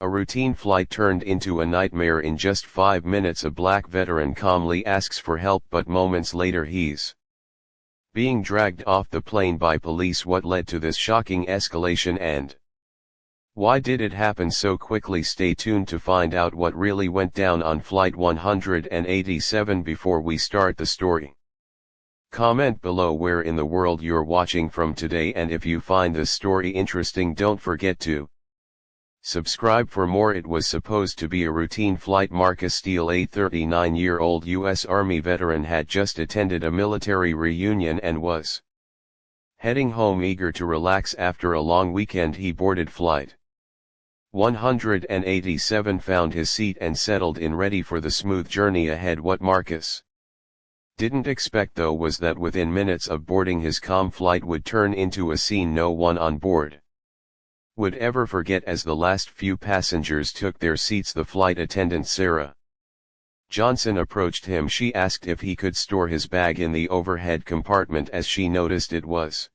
A routine flight turned into a nightmare in just 5 minutes. A black veteran calmly asks for help, but moments later he's being dragged off the plane by police. What led to this shocking escalation, and why did it happen so quickly? Stay tuned to find out what really went down on Flight 187 before we start the story. Comment below where in the world you're watching from today, and if you find this story interesting, don't forget to subscribe for more. It was supposed to be a routine flight. Marcus Steele, a 39-year-old U.S. Army veteran, had just attended a military reunion and was heading home eager to relax after a long weekend. He boarded Flight 187, found his seat and settled in, ready for the smooth journey ahead. What Marcus didn't expect, though, was that within minutes of boarding, his calm flight would turn into a scene no one on board would ever forget. As the last few passengers took their seats, the flight attendant Sarah Johnson approached him. She asked if he could store his bag in the overhead compartment, as she noticed it was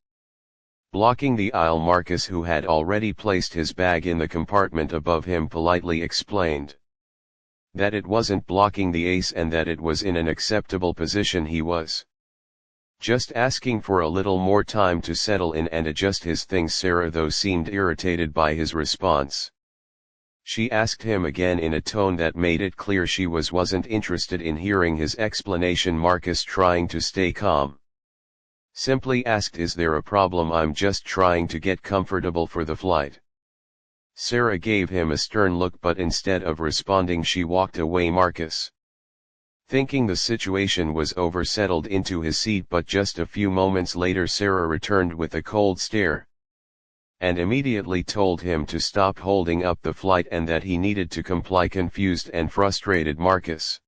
blocking the aisle. Marcus, who had already placed his bag in the compartment above him, politely explained that it wasn't blocking the ace and that it was in an acceptable position. He was just asking for a little more time to settle in and adjust his things. Sarah, though, seemed irritated by his response. She asked him again in a tone that made it clear she wasn't interested in hearing his explanation. Marcus, trying to stay calm, simply asked, "Is there a problem? I'm just trying to get comfortable for the flight." Sarah gave him a stern look, but instead of responding, she walked away. Marcus, thinking the situation was over, settled into his seat, but just a few moments later Sarah returned with a cold stare and immediately told him to stop holding up the flight and that he needed to comply. Confused and frustrated, Marcus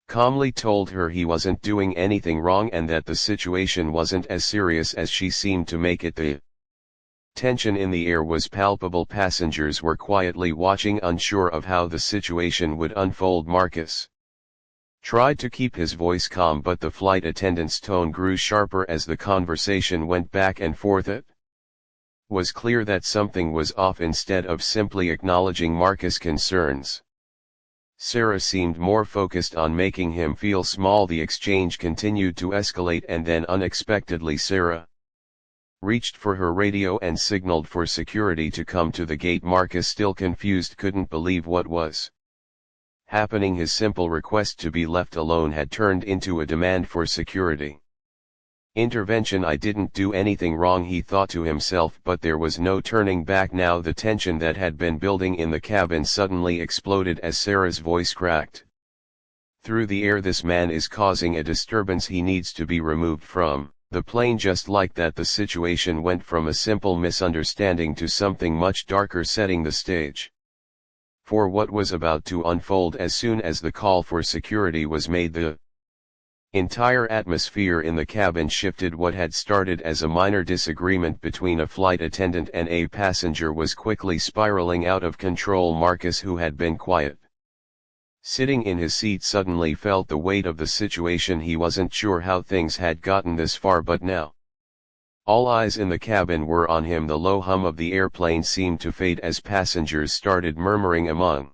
calmly told her he wasn't doing anything wrong and that the situation wasn't as serious as she seemed to make it. The tension in the air was palpable. Passengers were quietly watching, unsure of how the situation would unfold. Marcus tried to keep his voice calm, but the flight attendant's tone grew sharper as the conversation went back and forth. It was clear that something was off. Instead of simply acknowledging Marcus' concerns, Sarah seemed more focused on making him feel small. The exchange continued to escalate, and then unexpectedly Sarah reached for her radio and signaled for security to come to the gate. Marcus, still confused, couldn't believe what was happening. His simple request to be left alone had turned into a demand for security intervention. "I didn't do anything wrong," he thought to himself, but there was no turning back now. The tension that had been building in the cabin suddenly exploded as Sarah's voice cracked through the air. "This man is causing a disturbance. He needs to be removed from the plane." Just like that, the situation went from a simple misunderstanding to something much darker, setting the stage for what was about to unfold. As soon as the call for security was made, the entire atmosphere in the cabin shifted. What had started as a minor disagreement between a flight attendant and a passenger was quickly spiraling out of control. Marcus, who had been quiet, sitting in his seat, suddenly felt the weight of the situation. He wasn't sure how things had gotten this far, but now all eyes in the cabin were on him. The low hum of the airplane seemed to fade as passengers started murmuring among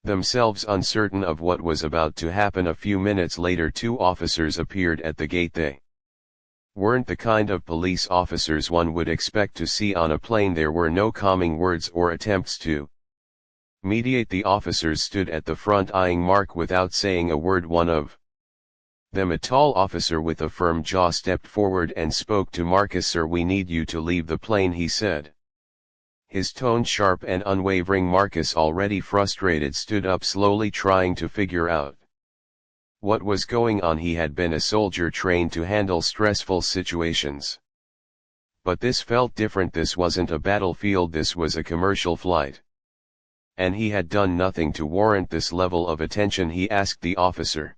themselves, uncertain of what was about to happen. A few minutes later, two officers appeared at the gate. They weren't the kind of police officers one would expect to see on a plane. There were no calming words or attempts to mediate. The officers stood at the front, eyeing Mark without saying a word. One of them, a tall officer with a firm jaw, stepped forward and spoke to Marcus. "Sir, we need you to leave the plane," he said, his tone sharp and unwavering. Marcus, already frustrated, stood up slowly, trying to figure out what was going on. He had been a soldier trained to handle stressful situations, but this felt different. This wasn't a battlefield, this was a commercial flight, and he had done nothing to warrant this level of attention. He asked the officer,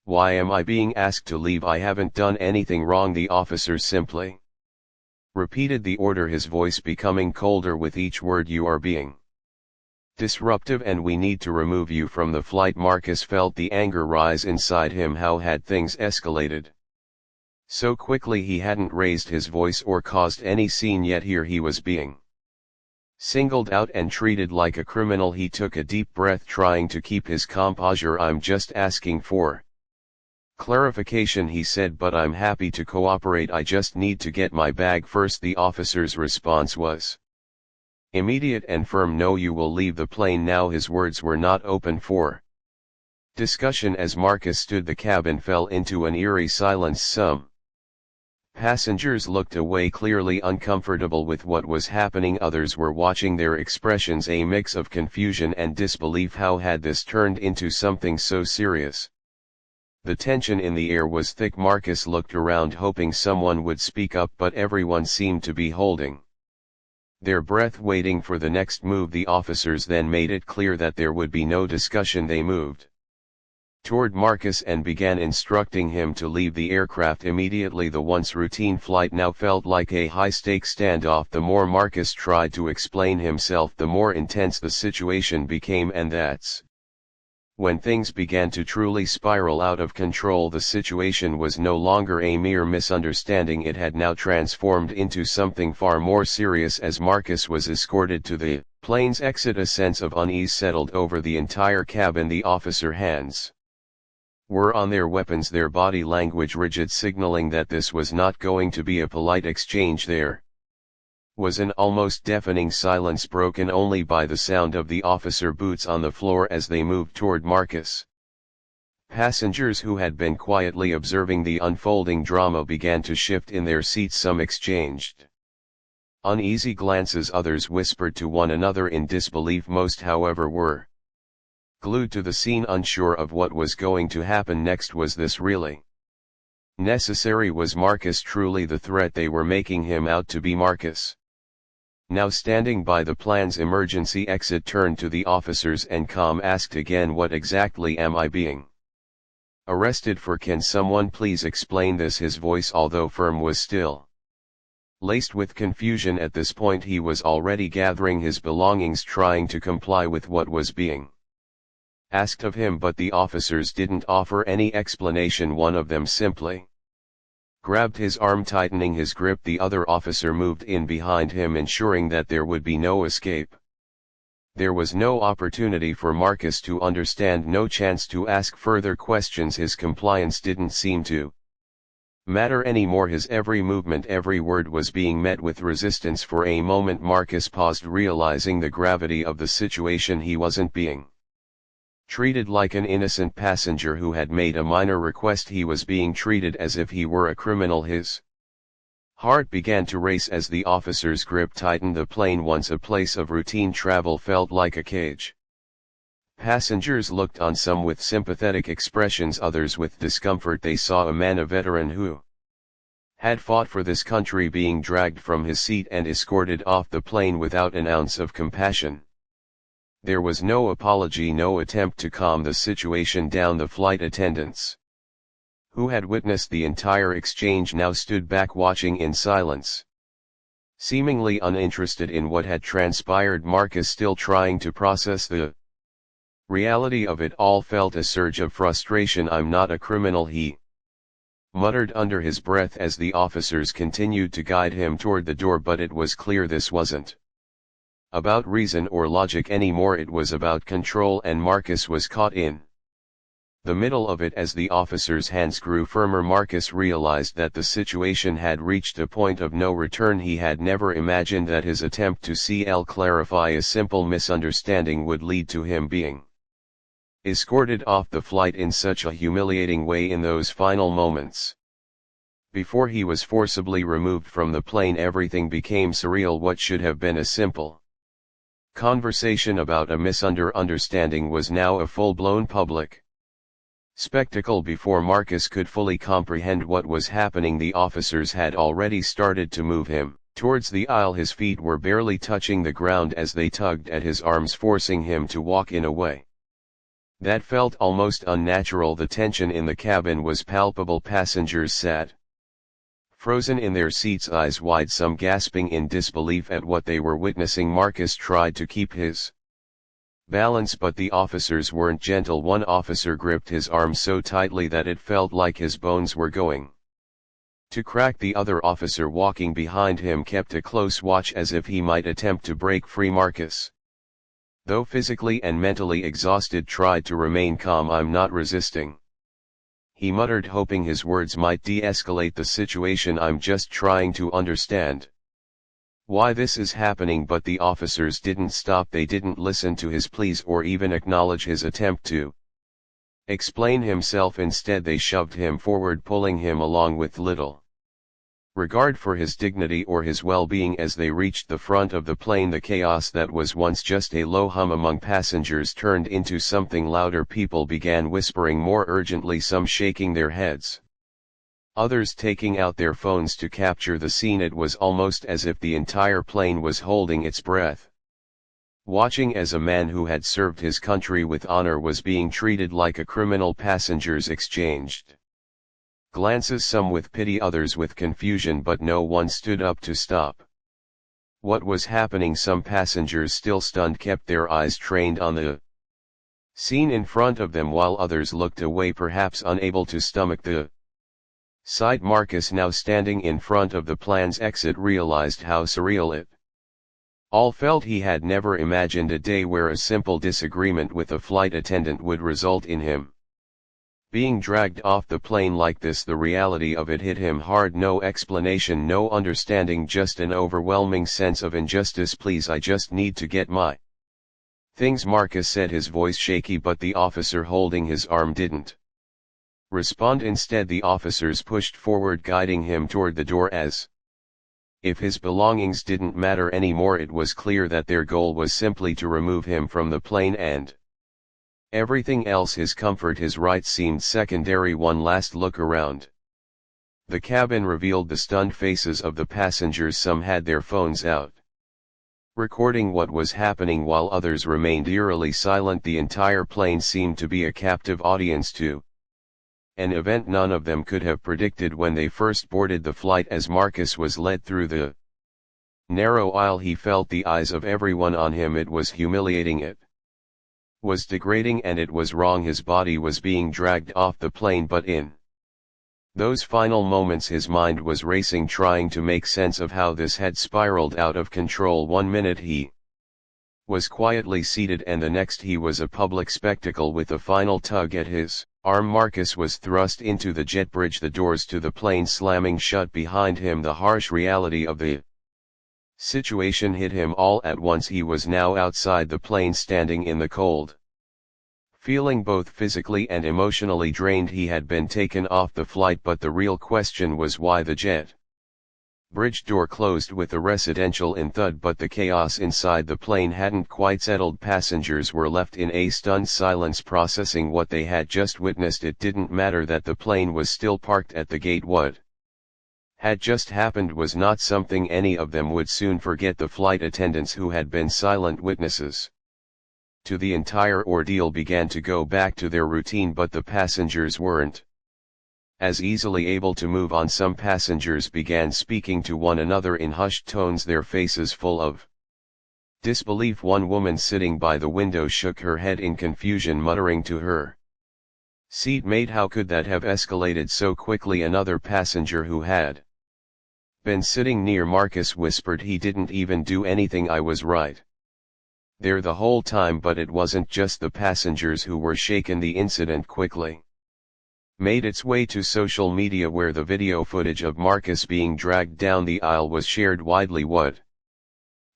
"Why am I being asked to leave? I haven't done anything wrong." The officer simply repeated the order, his voice becoming colder with each word. "You are being disruptive and we need to remove you from the flight." Marcus felt the anger rise inside him. How had things escalated so quickly? He hadn't raised his voice or caused any scene, yet here he was being Singled out and treated like a criminal, he took a deep breath, trying to keep his composure. "I'm just asking for clarification," he said, "but I'm happy to cooperate. I just need to get my bag first." The officer's response was immediate and firm. "No, you will leave the plane now." His words were not open for discussion. As Marcus stood, the cabin fell into an eerie silence. Some passengers looked away, clearly uncomfortable with what was happening. Others were watching, their expressions a mix of confusion and disbelief. How had this turned into something so serious? The tension in the air was thick. Marcus looked around, hoping someone would speak up, but everyone seemed to be holding their breath, waiting for the next move. The officers then made it clear that there would be no discussion. They moved toward Marcus and began instructing him to leave the aircraft immediately. The once routine flight now felt like a high-stakes standoff. The more Marcus tried to explain himself, the more intense the situation became, and that's when things began to truly spiral out of control. The situation was no longer a mere misunderstanding, it had now transformed into something far more serious. As Marcus was escorted to the plane's exit, a sense of unease settled over the entire cabin. The officer hands were on their weapons, their body language rigid, signaling that this was not going to be a polite exchange. There was an almost deafening silence, broken only by the sound of the officer boots on the floor as they moved toward Marcus. Passengers who had been quietly observing the unfolding drama began to shift in their seats. Some exchanged uneasy glances, others whispered to one another in disbelief. Most, however, were glued to the scene, unsure of what was going to happen next. Was this really necessary? Was Marcus truly the threat they were making him out to be? Marcus, now standing by the plane's emergency exit, turned to the officers and asked again, "What exactly am I being arrested for? Can someone please explain this?" His voice, although firm, was still laced with confusion. At this point he was already gathering his belongings, trying to comply with what was being asked of him, but the officers didn't offer any explanation. One of them simply grabbed his arm, tightening his grip. The other officer moved in behind him, ensuring that there would be no escape. There was no opportunity for Marcus to understand, no chance to ask further questions. His compliance didn't seem to matter anymore. His every movement, every word was being met with resistance. For a moment Marcus paused, realizing the gravity of the situation. He wasn't being treated like an innocent passenger who had made a minor request. He was being treated as if he were a criminal. His heart began to race as the officer's grip tightened. The plane, once a place of routine travel, felt like a cage. Passengers looked on, some with sympathetic expressions, others with discomfort. They saw a man, a veteran who had fought for this country, being dragged from his seat and escorted off the plane without an ounce of compassion. There was no apology, no attempt to calm the situation down. The flight attendants, who had witnessed the entire exchange, now stood back, watching in silence, seemingly uninterested in what had transpired. Marcus, still trying to process the reality of it all, felt a surge of frustration. "I'm not a criminal," he muttered under his breath as the officers continued to guide him toward the door. But it was clear this wasn't about reason or logic anymore, it was about control, and Marcus was caught in the middle of it. As the officer's hands grew firmer, Marcus realized that the situation had reached a point of no return. He had never imagined that his attempt to clarify a simple misunderstanding would lead to him being escorted off the flight in such a humiliating way. In those final moments before he was forcibly removed from the plane, everything became surreal. What should have been a simple conversation about a misunderstanding was now a full-blown public spectacle. Before Marcus could fully comprehend what was happening, the officers had already started to move him towards the aisle. His feet were barely touching the ground as they tugged at his arms, forcing him to walk in a way that felt almost unnatural. The tension in the cabin was palpable. Passengers sat frozen in their seats, eyes wide, some gasping in disbelief at what they were witnessing. Marcus tried to keep his balance, but the officers weren't gentle. One officer gripped his arm so tightly that it felt like his bones were going To crack, the other officer walking behind him kept a close watch as if he might attempt to break free. Marcus, though physically and mentally exhausted, tried to remain calm. "I'm not resisting," he muttered, hoping his words might de-escalate the situation. "I'm just trying to understand why this is happening." But the officers didn't stop. They didn't listen to his pleas or even acknowledge his attempt to explain himself. Instead, they shoved him forward, pulling him along with little regard for his dignity or his well-being. As they reached the front of the plane, the chaos that was once just a low hum among passengers turned into something louder. People began whispering more urgently, some shaking their heads, others taking out their phones to capture the scene. It was almost as if the entire plane was holding its breath, watching as a man who had served his country with honor was being treated like a criminal. Passengers exchanged glances, some with pity, others with confusion, but no one stood up to stop what was happening. Some passengers, still stunned, kept their eyes trained on the scene in front of them, while others looked away, perhaps unable to stomach the sight. Marcus, now standing in front of the plane's exit, realized how surreal it all felt. He had never imagined a day where a simple disagreement with a flight attendant would result in him being dragged off the plane like this. The reality of it hit him hard. No explanation, no understanding, just an overwhelming sense of injustice. "Please, I just need to get my things," Marcus said, his voice shaky, but the officer holding his arm didn't respond. Instead, the officers pushed forward, guiding him toward the door as if his belongings didn't matter anymore. It was clear that their goal was simply to remove him from the plane, and everything else, his comfort, his rights, seemed secondary. One last look around the cabin revealed the stunned faces of the passengers. Some had their phones out, recording what was happening, while others remained eerily silent. The entire plane seemed to be a captive audience to an event none of them could have predicted when they first boarded the flight. As Marcus was led through the narrow aisle, he felt the eyes of everyone on him. It was humiliating, it was degrading, and it was wrong. His body was being dragged off the plane, but in those final moments his mind was racing, trying to make sense of how this had spiraled out of control. 1 minute he was quietly seated, and the next he was a public spectacle. With a final tug at his arm, Marcus was thrust into the jet bridge, the doors to the plane slamming shut behind him. The harsh reality of the situation hit him all at once. He was now outside the plane, standing in the cold, feeling both physically and emotionally drained. He had been taken off the flight, but the real question was why. The jet bridge door closed with a residential thud, but the chaos inside the plane hadn't quite settled. Passengers were left in a stunned silence, processing what they had just witnessed. It didn't matter that the plane was still parked at the gate. What had just happened was not something any of them would soon forget. The flight attendants, who had been silent witnesses to the entire ordeal, began to go back to their routine, but the passengers weren't as easily able to move on. Some passengers began speaking to one another in hushed tones, their faces full of disbelief. One woman sitting by the window shook her head in confusion, muttering to her seatmate, "How could that have escalated so quickly?" Another passenger, who had been sitting near Marcus, whispered, "He didn't even do anything. I was right there the whole time." But it wasn't just the passengers who were shaken. The incident quickly made its way to social media, where the video footage of Marcus being dragged down the aisle was shared widely. What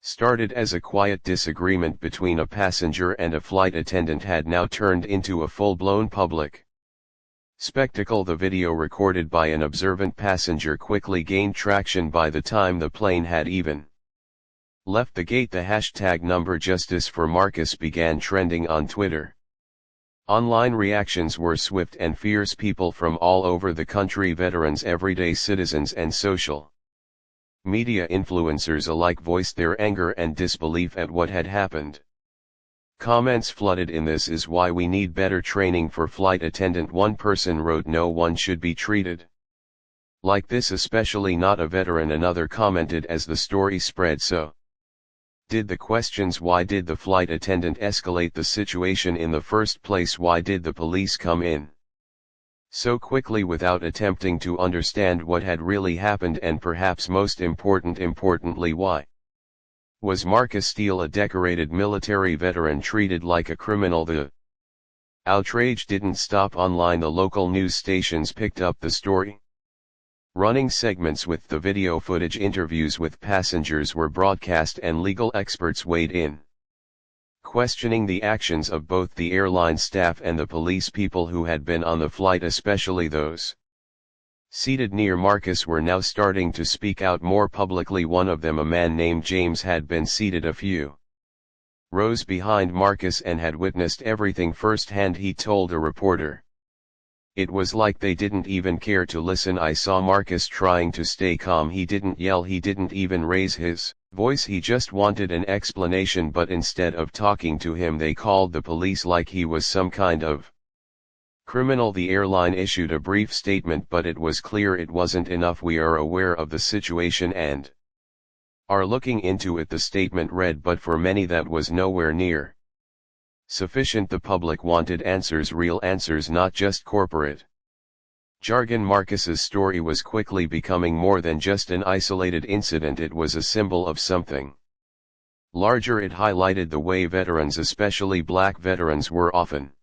started as a quiet disagreement between a passenger and a flight attendant had now turned into a full-blown public spectacle. The video, recorded by an observant passenger, quickly gained traction. By the time the plane had even left the gate, the hashtag #JusticeForMarcus began trending on Twitter. Online reactions were swift and fierce. People from all over the country, veterans, everyday citizens, and social media influencers alike, voiced their anger and disbelief at what had happened. Comments flooded in. "This is why we need better training for flight attendant," one person wrote. "No one should be treated like this, especially not a veteran," another commented. As the story spread, so did the questions. Why did the flight attendant escalate the situation in the first place? Why did the police come in so quickly without attempting to understand what had really happened, and perhaps most importantly why. Was Marcus Steele, a decorated military veteran, treated like a criminal? The outrage didn't stop online. The local news stations picked up the story. Running segments with the video footage, interviews with passengers were broadcast, and legal experts weighed in, questioning the actions of both the airline staff and the police people who had been on the flight, especially those seated near Marcus, were now starting to speak out more publicly. One of them, a man named James, had been seated a few rows behind Marcus and had witnessed everything firsthand. He told a reporter, "It was like they didn't even care to listen. I saw Marcus trying to stay calm. He didn't yell, he didn't even raise his voice. He just wanted an explanation, but instead of talking to him, they called the police like he was some kind of criminal." The airline issued a brief statement, but it was clear it wasn't enough. "We are aware of the situation and are looking into it," the statement read, but for many that was nowhere near sufficient. The public wanted answers, real answers, not just corporate jargon. Marcus's story was quickly becoming more than just an isolated incident. It was a symbol of something larger. It highlighted the way veterans, especially black veterans, were often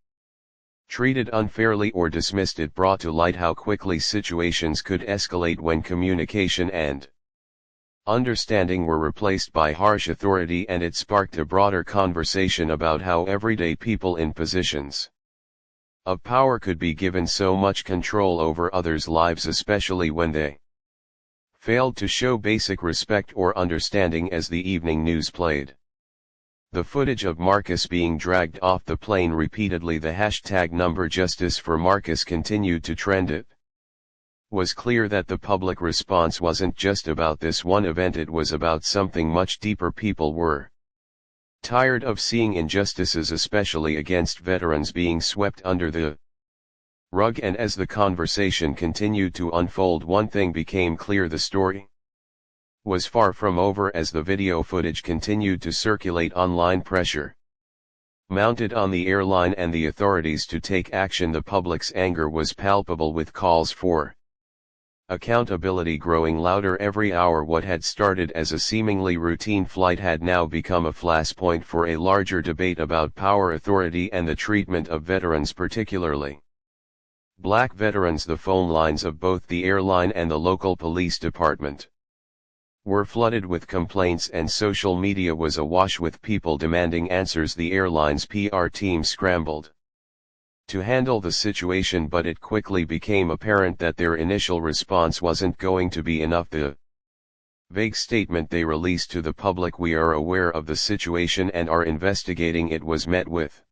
treated unfairly or dismissed. It brought to light how quickly situations could escalate when communication and understanding were replaced by harsh authority, and it sparked a broader conversation about how everyday people in positions of power could be given so much control over others' lives, especially when they failed to show basic respect or understanding. As the evening news played the footage of Marcus being dragged off the plane repeatedly, the hashtag #JusticeForMarcus continued to trend. It was clear that the public response wasn't just about this one event, it was about something much deeper. People were tired of seeing injustices, especially against veterans, being swept under the rug. And as the conversation continued to unfold, one thing became clear: the story was far from over. As the video footage continued to circulate online, pressure mounted on the airline and the authorities to take action. The public's anger was palpable, with calls for accountability growing louder every hour. What had started as a seemingly routine flight had now become a flashpoint for a larger debate about power, authority, and the treatment of veterans, particularly black veterans. The phone lines of both the airline and the local police department were flooded with complaints, and social media was awash with people demanding answers. The airline's PR team scrambled to handle the situation, but it quickly became apparent that their initial response wasn't going to be enough. The vague statement they released to the public, "We are aware of the situation and are investigating it," was met with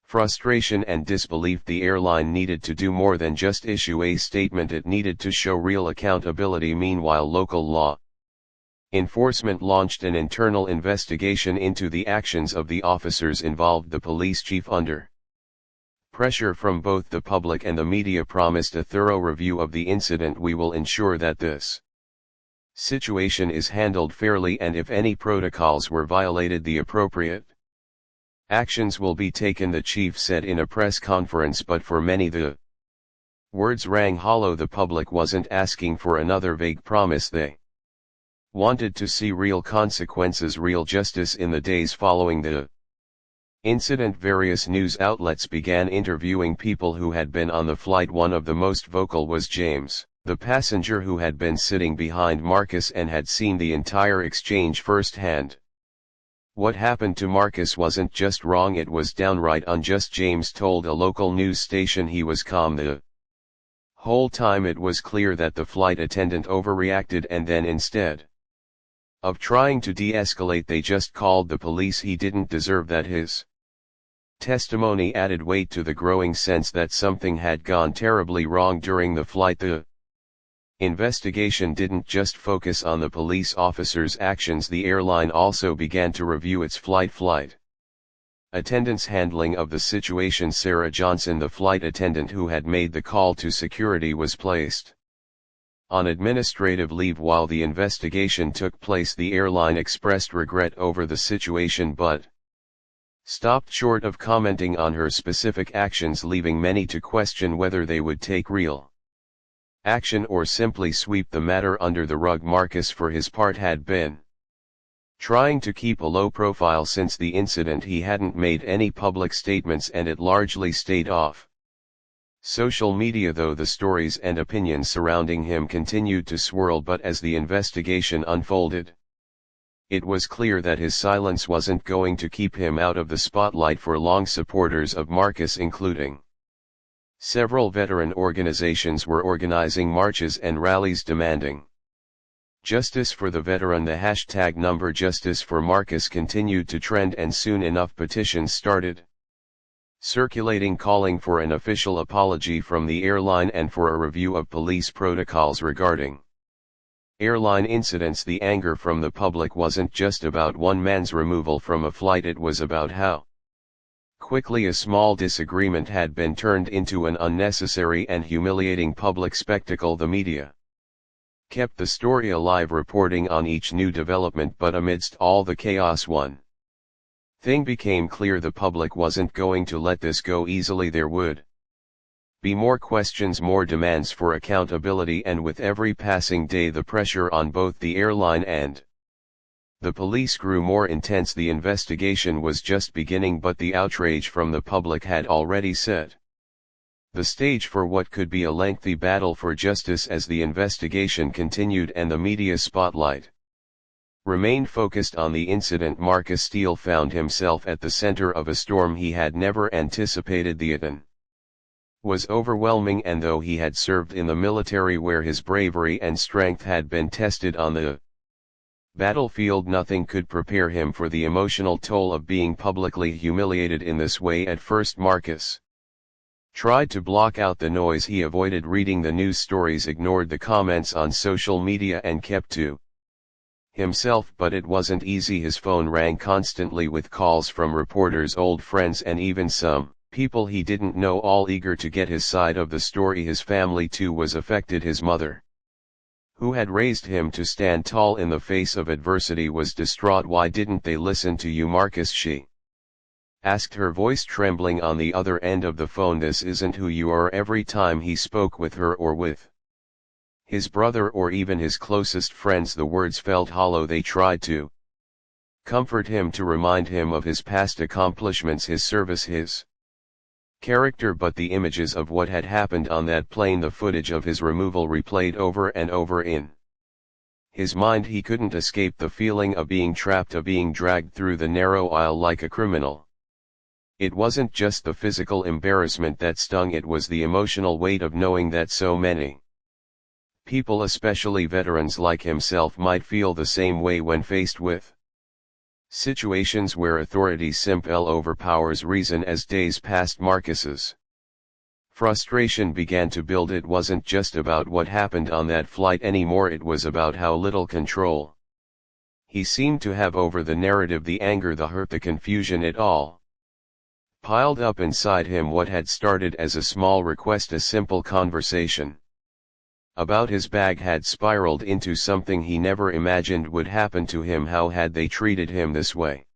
frustration and disbelief. The airline needed to do more than just issue a statement, it needed to show real accountability. Meanwhile, local law enforcement launched an internal investigation into the actions of the officers involved. The police chief, under pressure from both the public and the media, promised a thorough review of the incident. "We will ensure that this situation is handled fairly, and if any protocols were violated, the appropriate actions will be taken," the chief said in a press conference. But for many, the words rang hollow. The public wasn't asking for another vague promise. They wanted to see real consequences, real justice. In the days following the incident, various news outlets began interviewing people who had been on the flight. One of the most vocal was James, the passenger who had been sitting behind Marcus and had seen the entire exchange firsthand. What happened to Marcus wasn't just wrong, it was downright unjust. James told a local news station he was calm the whole time. It was clear that the flight attendant overreacted, and then instead of trying to de-escalate, they just called the police. He didn't deserve that. His testimony added weight to the growing sense that something had gone terribly wrong during the flight. The investigation didn't just focus on the police officers' actions. The airline also began to review its flight attendants' handling of the situation. Sarah Johnson, the flight attendant who had made the call to security, was placed on administrative leave while the investigation took place. The airline expressed regret over the situation, but stopped short of commenting on her specific actions, leaving many to question whether they would take real action or simply sweep the matter under the rug. Marcus, for his part, had been trying to keep a low profile since the incident. He hadn't made any public statements and it largely stayed off social media, though the stories and opinions surrounding him continued to swirl. But as the investigation unfolded, it was clear that his silence wasn't going to keep him out of the spotlight for long. Supporters of Marcus, including several veteran organizations, were organizing marches and rallies demanding justice for the veteran. The hashtag #JusticeForMarcus continued to trend, and soon enough petitions started circulating calling for an official apology from the airline and for a review of police protocols regarding airline incidents. The anger from the public wasn't just about one man's removal from a flight, it was about how quickly a small disagreement had been turned into an unnecessary and humiliating public spectacle. The media kept the story alive, reporting on each new development, but amidst all the chaos, one thing became clear: the public wasn't going to let this go easily. There would be more questions, more demands for accountability, and with every passing day the pressure on both the airline and the police grew more intense. The investigation was just beginning, but the outrage from the public had already set the stage for what could be a lengthy battle for justice. As the investigation continued and the media spotlight remained focused on the incident, Marcus Steele found himself at the center of a storm he had never anticipated. The attention was overwhelming, and though he had served in the military where his bravery and strength had been tested on the battlefield, nothing could prepare him for the emotional toll of being publicly humiliated in this way. At first, Marcus tried to block out the noise. He avoided reading the news stories, ignored the comments on social media, and kept to himself. But it wasn't easy. His phone rang constantly with calls from reporters, old friends, and even some people he didn't know, all eager to get his side of the story. His family too was affected. His mother, who had raised him to stand tall in the face of adversity, was distraught. "Why didn't they listen to you, Marcus?" she asked, her voice trembling on the other end of the phone. "This isn't who you are." Every time he spoke with her or with his brother or even his closest friends, the words felt hollow. They tried to comfort him, to remind him of his past accomplishments, his service, his character, but the images of what had happened on that plane, the footage of his removal, replayed over and over in his mind. He couldn't escape the feeling of being trapped, of being dragged through the narrow aisle like a criminal. It wasn't just the physical embarrassment that stung, it was the emotional weight of knowing that so many people, especially veterans like himself, might feel the same way when faced with situations where authority simply overpowers reason. As days passed, Marcus's frustration began to build. It wasn't just about what happened on that flight anymore, it was about how little control he seemed to have over the narrative. The anger, the hurt, the confusion, it all piled up inside him. What had started as a small request, a simple conversation about his bag, had spiraled into something he never imagined would happen to him. How had they treated him this way?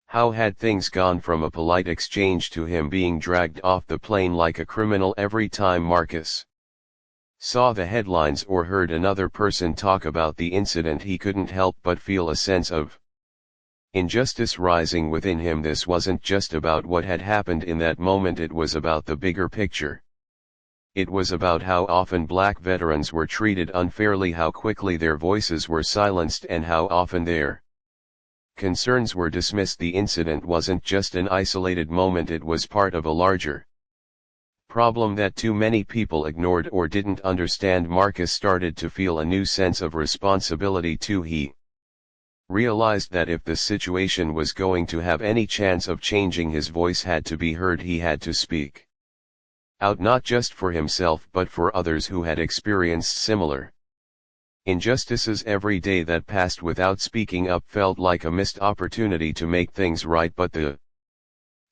How had things gone from a polite exchange to him being dragged off the plane like a criminal? Every time Marcus saw the headlines or heard another person talk about the incident, he couldn't help but feel a sense of injustice rising within him. This wasn't just about what had happened in that moment, it was about the bigger picture. It was about how often black veterans were treated unfairly, how quickly their voices were silenced, and how often their concerns were dismissed. The incident wasn't just an isolated moment, it was part of a larger problem that too many people ignored or didn't understand. Marcus started to feel a new sense of responsibility too. He realized that if the situation was going to have any chance of changing, his voice had to be heard. He had to speak out, not just for himself but for others who had experienced similar injustices. Every day that passed without speaking up felt like a missed opportunity to make things right, but the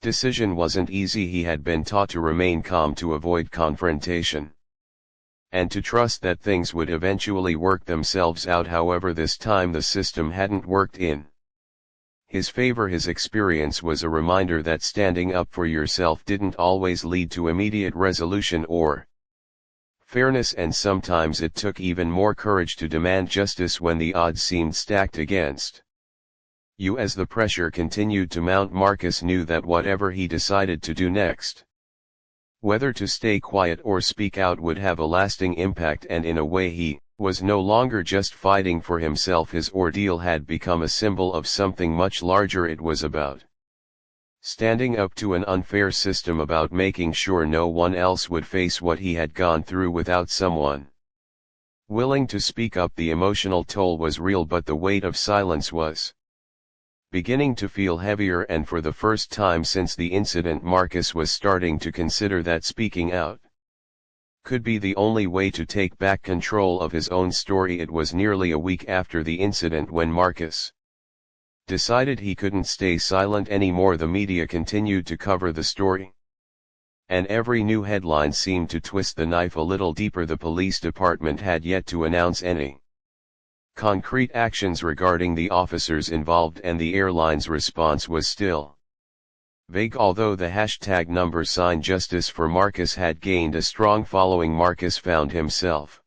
decision wasn't easy. He had been taught to remain calm, to avoid confrontation, and to trust that things would eventually work themselves out. However, this time the system hadn't worked in His experience was a reminder that standing up for yourself didn't always lead to immediate resolution or fairness, and sometimes it took even more courage to demand justice when the odds seemed stacked against you. As the pressure continued to mount, Marcus knew that whatever he decided to do next, whether to stay quiet or speak out, would have a lasting impact, and in a way he was no longer just fighting for himself. His ordeal had become a symbol of something much larger. It was about standing up to an unfair system, about making sure no one else would face what he had gone through without someone willing to speak up. The emotional toll was real, but the weight of silence was beginning to feel heavier, and for the first time since the incident, Marcus was starting to consider that speaking out could be the only way to take back control of his own story. It was nearly a week after the incident when Marcus decided he couldn't stay silent anymore. The media continued to cover the story, and every new headline seemed to twist the knife a little deeper. The police department had yet to announce any concrete actions regarding the officers involved, and the airline's response was still vague. Although the hashtag #Justice for Marcus had gained a strong following, Marcus found himself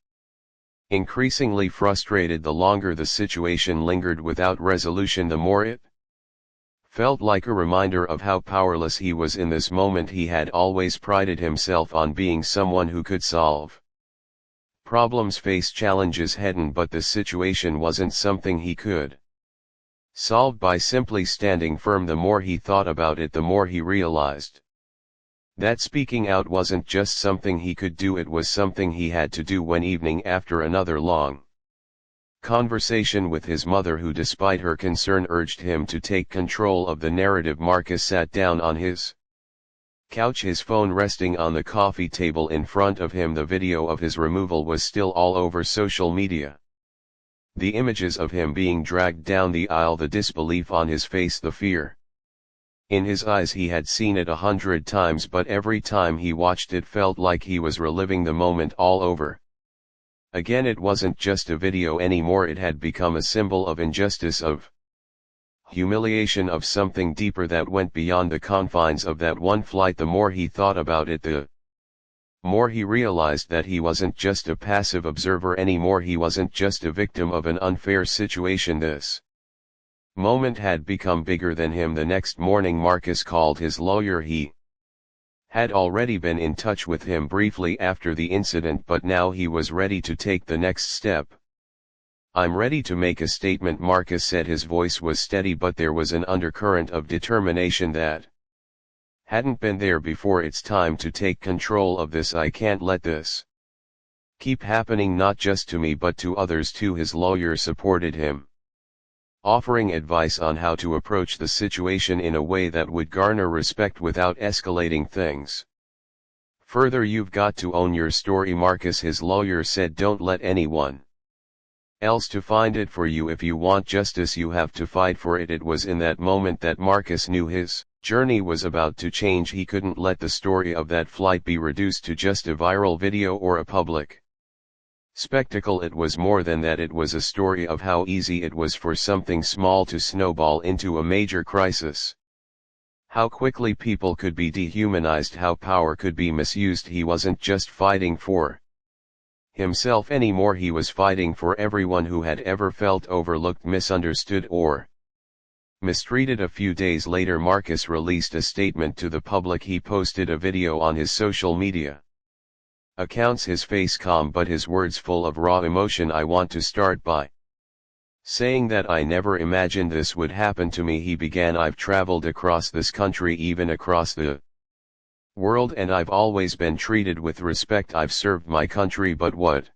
increasingly frustrated. The longer the situation lingered without resolution, the more it felt like a reminder of how powerless he was in this moment. He had always prided himself on being someone who could solve problems, face challenges head-on, but this situation wasn't something he could solve by simply standing firm. The more he thought about it, the more he realized that speaking out wasn't just something he could do, it was something he had to do. One evening, after another long conversation with his mother, who despite her concern urged him to take control of the narrative, Marcus sat down on his couch, his phone resting on the coffee table in front of him. The video of his removal was still all over social media. The images of him being dragged down the aisle, the disbelief on his face, the fear in his eyes. He had seen it 100 times, but every time he watched it felt like he was reliving the moment all over again. It wasn't just a video anymore, it had become a symbol of injustice, of humiliation, of something deeper that went beyond the confines of that one flight. The more he thought about it, the more he realized that he wasn't just a passive observer anymore. He wasn't just a victim of an unfair situation. This moment had become bigger than him. The next morning, Marcus called his lawyer. He had already been in touch with him briefly after the incident, but now he was ready to take the next step. "I'm ready to make a statement," Marcus said. His voice was steady, but there was an undercurrent of determination that hadn't been there before. "It's time to take control of this. I can't let this keep happening, not just to me but to others too." His lawyer supported him, offering advice on how to approach the situation in a way that would garner respect without escalating things further. "You've got to own your story, Marcus," his lawyer said. "Don't let anyone else to find it for you. If you want justice, you have to fight for it." It was in that moment that Marcus knew his journey was about to change. He couldn't let the story of that flight be reduced to just a viral video or a public spectacle. It was more than that. It was a story of how easy it was for something small to snowball into a major crisis. How quickly people could be dehumanized, how power could be misused. He wasn't just fighting for himself anymore, he was fighting for everyone who had ever felt overlooked, misunderstood, or mistreated. A few days later, Marcus released a statement to the public. He posted a video on his social media accounts, his face calm but his words full of raw emotion. "I want to start by saying that I never imagined this would happen to me," he began. "I've traveled across this country, even across the world, and I've always been treated with respect. I've served my country, but what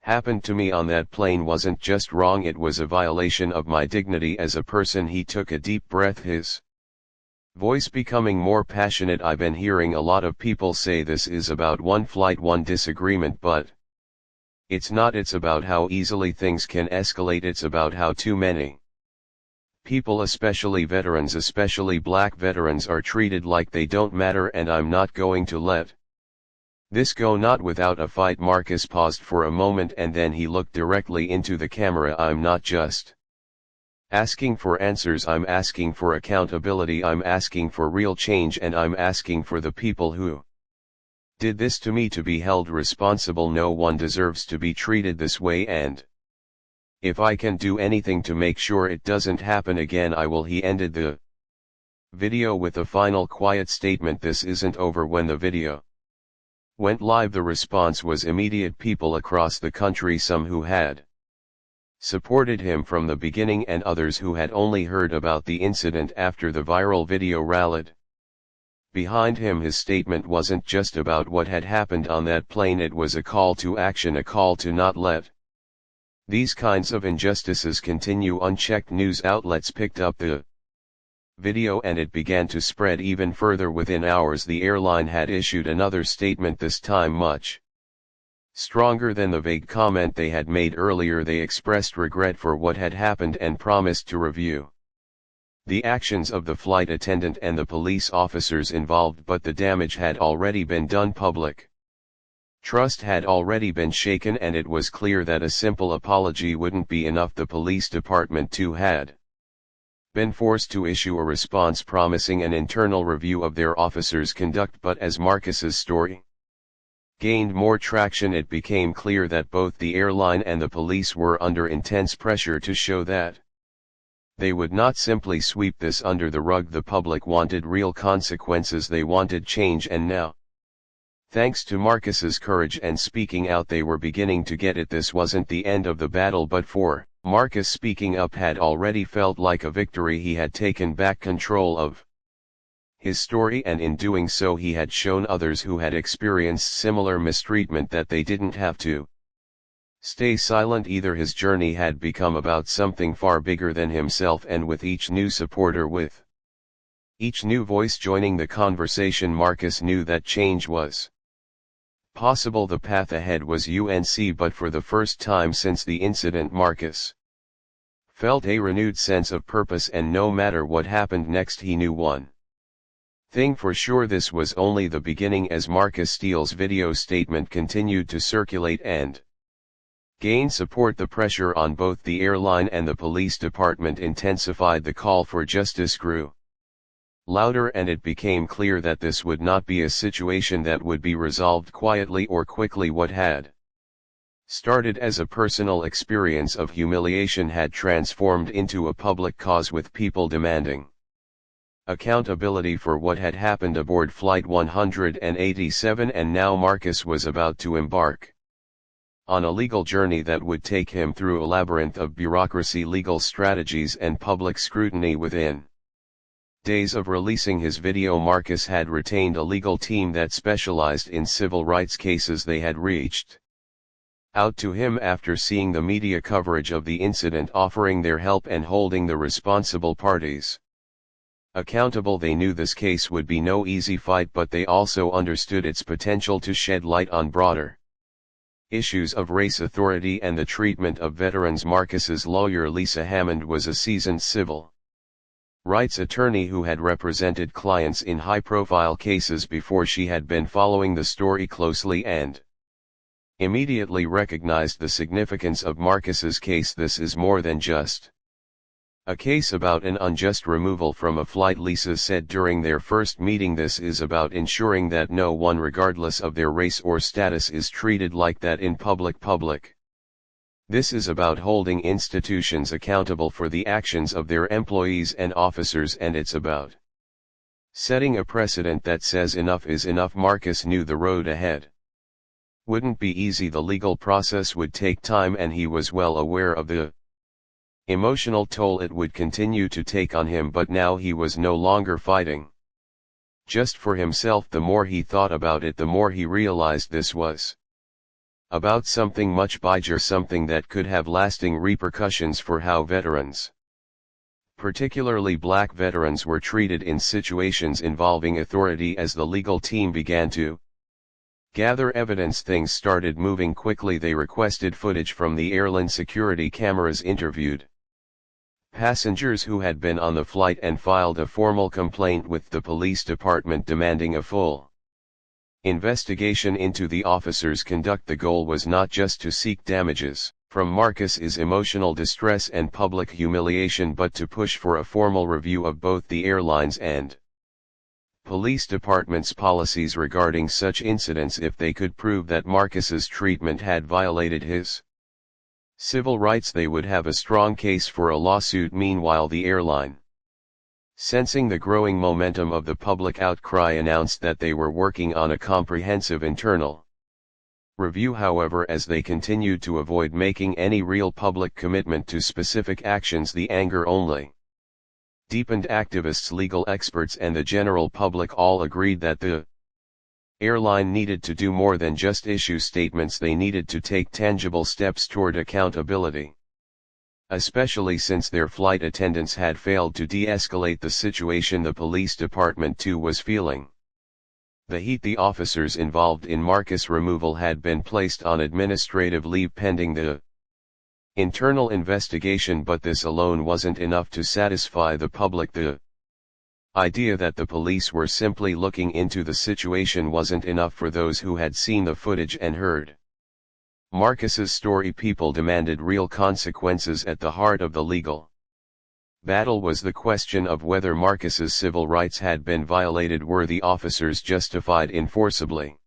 happened to me on that plane wasn't just wrong, it was a violation of my dignity as a person." He took a deep breath, his voice becoming more passionate. "I've been hearing a lot of people say this is about one flight, one disagreement, but it's not. It's about how easily things can escalate. It's about how too many people, especially veterans, especially black veterans, are treated like they don't matter, and I'm not going to let this go, not without a fight." Marcus paused for a moment and then he looked directly into the camera. "I'm not just Asking for answers, I'm asking for accountability, I'm asking for real change, and I'm asking for the people who did this to me to be held responsible. No one deserves to be treated this way, and if I can do anything to make sure it doesn't happen again, I will. He ended the video with a final quiet statement. This isn't over. When the video went live, the response was immediate. People across the country, some who had supported him from the beginning and others who had only heard about the incident after the viral video, rallied behind him. His statement wasn't just about what had happened on that plane, it was a call to action, a call to not let these kinds of injustices continue unchecked. News outlets picked up the video and it began to spread even further. Within hours, the airline had issued another statement, this time much stronger than the vague comment they had made earlier. They expressed regret for what had happened and promised to review the actions of the flight attendant and the police officers involved, but the damage had already been done. Public trust had already been shaken, and it was clear that a simple apology wouldn't be enough. The police department too had been forced to issue a response promising an internal review of their officers' conduct. But as Marcus's story gained more traction, it became clear that both the airline and the police were under intense pressure to show that they would not simply sweep this under the rug. The public wanted real consequences, they wanted change, and now, thanks to Marcus's courage and speaking out, they were beginning to get it. This wasn't the end of the battle, but for Marcus, speaking up had already felt like a victory. He had taken back control of his story, and in doing so he had shown others who had experienced similar mistreatment that they didn't have to stay silent either. His journey had become about something far bigger than himself, and with each new supporter, with each new voice joining the conversation, Marcus knew that change was possible. The path ahead was UNC, but for the first time since the incident, Marcus felt a renewed sense of purpose, and no matter what happened next, he knew one thing for sure: this was only the beginning. As Marcus Steele's video statement continued to circulate and gain support, the pressure on both the airline and the police department intensified. The call for justice grew louder, and it became clear that this would not be a situation that would be resolved quietly or quickly. What had started as a personal experience of humiliation had transformed into a public cause, with people demanding accountability for what had happened aboard Flight 187. And now Marcus was about to embark on a legal journey that would take him through a labyrinth of bureaucracy, legal strategies, and public scrutiny. Within days of releasing his video, Marcus had retained a legal team that specialized in civil rights cases. They had reached out to him after seeing the media coverage of the incident, offering their help and holding the responsible parties accountable. They knew this case would be no easy fight, but they also understood its potential to shed light on broader issues of race, authority, and the treatment of veterans. Marcus's lawyer, Lisa Hammond, was a seasoned civil rights attorney who had represented clients in high-profile cases before. She had been following the story closely and immediately recognized the significance of Marcus's case. This is more than just a case about an unjust removal from a flight, Lisa said during their first meeting. This is about ensuring that no one, regardless of their race or status, is treated like that in public. This is about holding institutions accountable for the actions of their employees and officers, and it's about setting a precedent that says enough is enough. Marcus knew the road ahead wouldn't be easy. The legal process would take time, and he was well aware of the emotional toll it would continue to take on him. But now he was no longer fighting just for himself. The more he thought about it, the more he realized this was about something much bigger, something that could have lasting repercussions for how veterans, particularly black veterans, were treated in situations involving authority. As the legal team began to gather evidence, things started moving quickly. They requested footage from the airline security cameras, interviewed passengers who had been on the flight, and filed a formal complaint with the police department demanding a full investigation into the officers' conduct. The goal was not just to seek damages, from Marcus is emotional distress and public humiliation, but to push for a formal review of both the airlines and police department's policies regarding such incidents if they could prove that Marcus's treatment had violated his civil rights. They would have a strong case for a lawsuit. Meanwhile, the airline, sensing the growing momentum of the public outcry, announced that they were working on a comprehensive internal review. However, as they continued to avoid making any real public commitment to specific actions, the anger only deepened. Activists, legal experts, and the general public all agreed that the airline needed to do more than just issue statements. They needed to take tangible steps toward accountability, especially since their flight attendants had failed to de-escalate the situation. The police department too was feeling the heat. The officers involved in Marcus' removal had been placed on administrative leave pending the internal investigation, but this alone wasn't enough to satisfy the public. The idea that the police were simply looking into the situation wasn't enough for those who had seen the footage and heard Marcus's story. People demanded real consequences. At the heart of the legal battle was the question of whether Marcus's civil rights had been violated. Were the officers justified in forcibly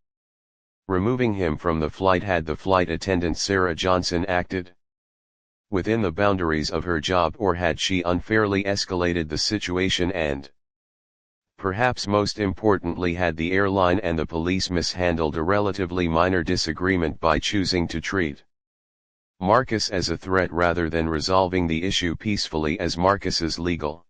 removing him from the flight? Had the flight attendant Sarah Johnson acted within the boundaries of her job, or had she unfairly escalated the situation? And perhaps most importantly, had the airline and the police mishandled a relatively minor disagreement by choosing to treat Marcus as a threat rather than resolving the issue peacefully? As Marcus's legal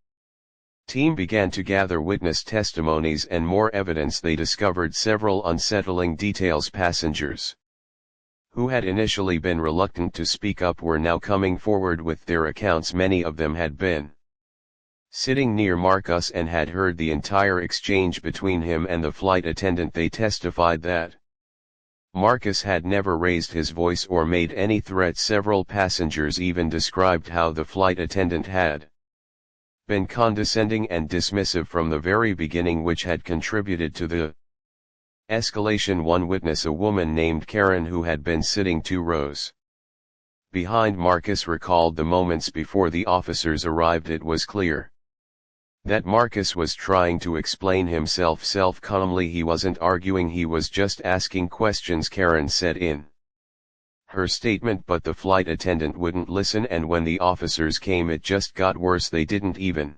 team began to gather witness testimonies and more evidence, they discovered several unsettling details. Passengers who had initially been reluctant to speak up were now coming forward with their accounts. Many of them had been sitting near Marcus and had heard the entire exchange between him and the flight attendant. They testified that Marcus had never raised his voice or made any threats. Several passengers even described how the flight attendant had been condescending and dismissive from the very beginning, which had contributed to the escalation. One witness, a woman named Karen who had been sitting 2 rows behind Marcus, recalled the moments before the officers arrived. It was clear that Marcus was trying to explain himself calmly. He wasn't arguing, he was just asking questions, Karen said in her statement. But the flight attendant wouldn't listen, and when the officers came, it just got worse. They didn't even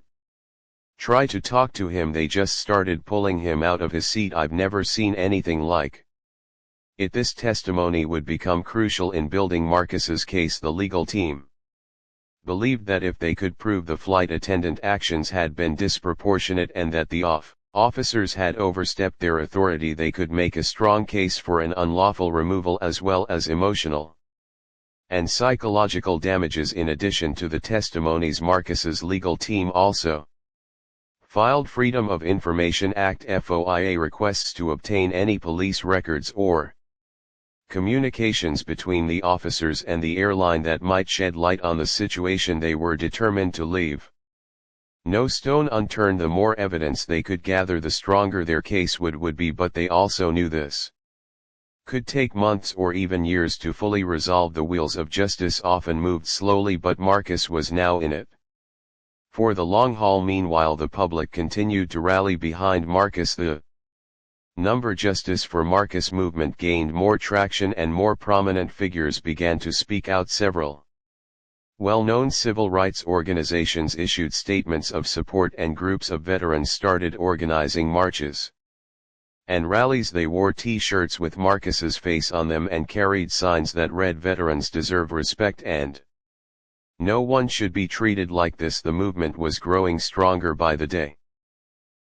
try to talk to him, they just started pulling him out of his seat. I've never seen anything like it. This testimony would become crucial in building Marcus's case. The legal team believed that if they could prove the flight attendant actions had been disproportionate and that the officers had overstepped their authority, they could make a strong case for an unlawful removal as well as emotional and psychological damages. In addition to the testimonies, Marcus's legal team also filed Freedom of Information Act (FOIA) requests to obtain any police records or communications between the officers and the airline that might shed light on the situation. They were determined to leave no stone unturned. The more evidence they could gather, the stronger their case would be, but they also knew this could take months or even years to fully resolve. The wheels of justice often moved slowly, but Marcus was now in it for the long haul. Meanwhile, the public continued to rally behind Marcus. The Justice for Marcus movement gained more traction and more prominent figures began to speak out. Several well-known civil rights organizations issued statements of support, and groups of veterans started organizing marches and rallies. They wore T-shirts with Marcus's face on them and carried signs that read, "Veterans deserve respect," and "No one should be treated like this." The movement was growing stronger by the day,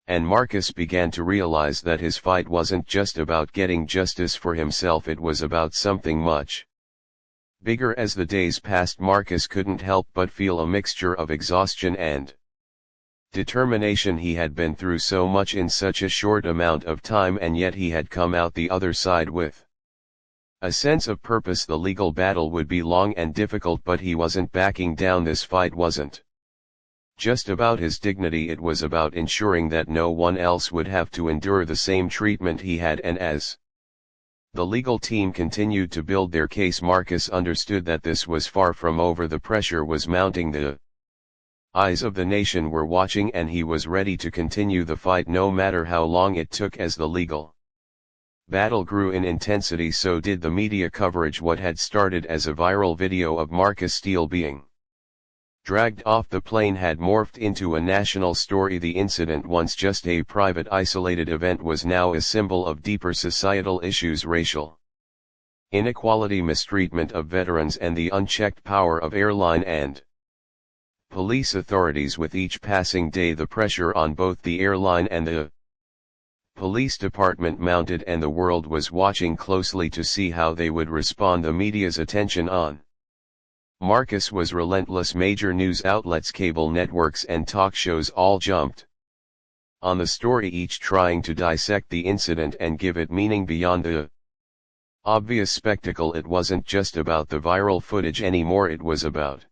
and Marcus began to realize that his fight wasn't just about getting justice for himself, it was about something much bigger. As the days passed, Marcus couldn't help but feel a mixture of exhaustion and determination. He had been through so much in such a short amount of time, and yet he had come out the other side with a sense of purpose. The legal battle would be long and difficult, but he wasn't backing down. This fight wasn't just about his dignity, it was about ensuring that no one else would have to endure the same treatment he had. And as The legal team continued to build their case. Marcus understood that this was far from over. The pressure was mounting. The eyes of the nation were watching, and he was ready to continue the fight no matter how long it took. As the legal battle grew in intensity, so did the media coverage. What had started as a viral video of Marcus Steele being dragged off the plane had morphed into a national story. The incident, once just a private isolated event, was now a symbol of deeper societal issues: racial inequality, mistreatment of veterans, and the unchecked power of airline and police authorities. With each passing day, the pressure on both the airline and the police department mounted, and the world was watching closely to see how they would respond. The media's attention on Marcus was relentless. Major news outlets, cable networks, and talk shows all jumped on the story, each trying to dissect the incident and give it meaning beyond the obvious spectacle. It wasn't just about the viral footage anymore, it was about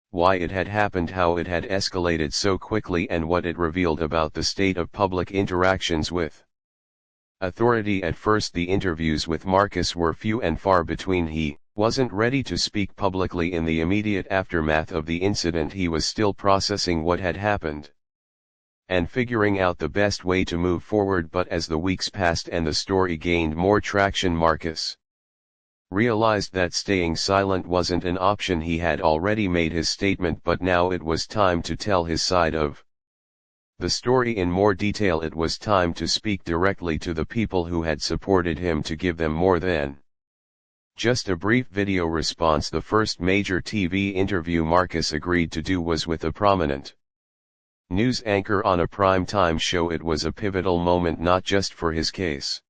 why it had happened, how it had escalated so quickly, and what it revealed about the state of public interactions with authority. At first, the interviews with Marcus were few and far between. He wasn't ready to speak publicly in the immediate aftermath of the incident. He was still processing what had happened and figuring out the best way to move forward. But as the weeks passed and the story gained more traction, Marcus realized that staying silent wasn't an option. He had already made his statement, but now it was time to tell his side of the story in more detail. It was time to speak directly to the people who had supported him, to give them more than just a brief video response. The first major TV interview Marcus agreed to do was with a prominent news anchor on a prime-time show. It was a pivotal moment, not just for his case,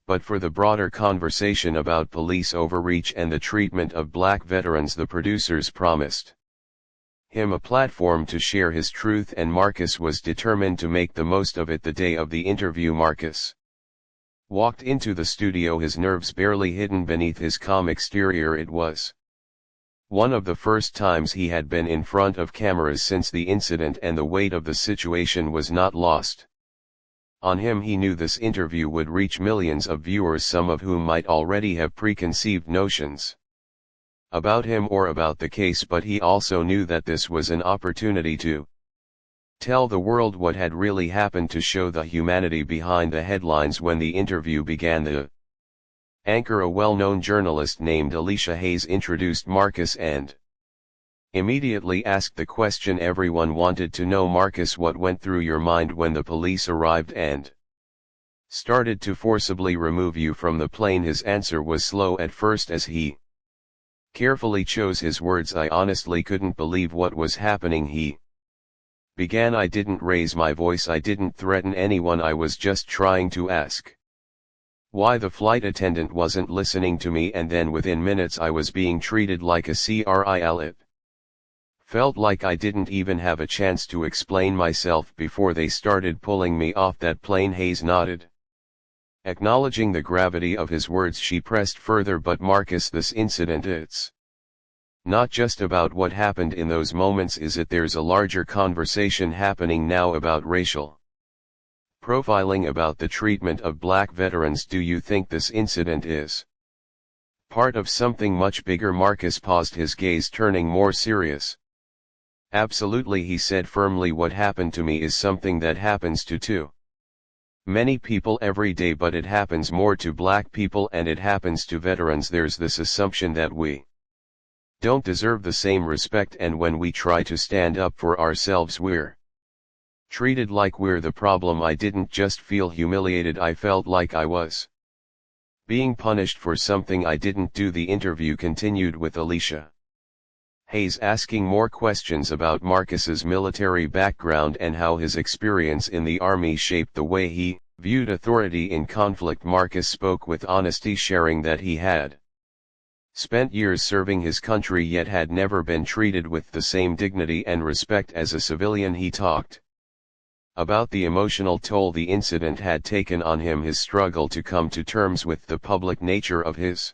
but for the broader conversation about police overreach and the treatment of black veterans. The producers promised him a platform to share his truth, and Marcus was determined to make the most of it. The day of the interview, Marcus walked into the studio, his nerves barely hidden beneath his calm exterior. It was one of the first times he had been in front of cameras since the incident, and the weight of the situation was not lost on him. He knew this interview would reach millions of viewers, some of whom might already have preconceived notions about him or about the case, but he also knew that this was an opportunity to tell the world what had really happened, to show the humanity behind the headlines. When the interview began, the anchor, a well-known journalist named Alicia Hayes, introduced Marcus and immediately asked the question everyone wanted to know: Marcus, what went through your mind when the police arrived and started to forcibly remove you from the plane? His answer was slow at first as he carefully chose his words. I honestly couldn't believe what was happening, he began. I didn't raise my voice, I didn't threaten anyone, I was just trying to ask why the flight attendant wasn't listening to me, and then within minutes I was being treated like a criminal. It felt like I didn't even have a chance to explain myself before they started pulling me off that plane. Hayes nodded, acknowledging the gravity of his words. She pressed further, but Marcus, this incident, it's not just about what happened in those moments, is it? There's a larger conversation happening now about racial profiling, about the treatment of black veterans. Do you think this incident is part of something much bigger? Marcus paused, his gaze turning more serious. Absolutely, he said firmly. What happened to me is something that happens to too many people every day, but it happens more to black people, and it happens to veterans. There's this assumption that we don't deserve the same respect, and when we try to stand up for ourselves, we're treated like we're the problem. I didn't just feel humiliated, I felt like I was being punished for something I didn't do. The interview continued with Alicia Hayes asking more questions about Marcus's military background and how his experience in the army shaped the way he viewed authority in conflict. Marcus spoke with honesty, sharing that he had spent years serving his country, yet had never been treated with the same dignity and respect as a civilian. He talked about the emotional toll the incident had taken on him, his struggle to come to terms with the public nature of his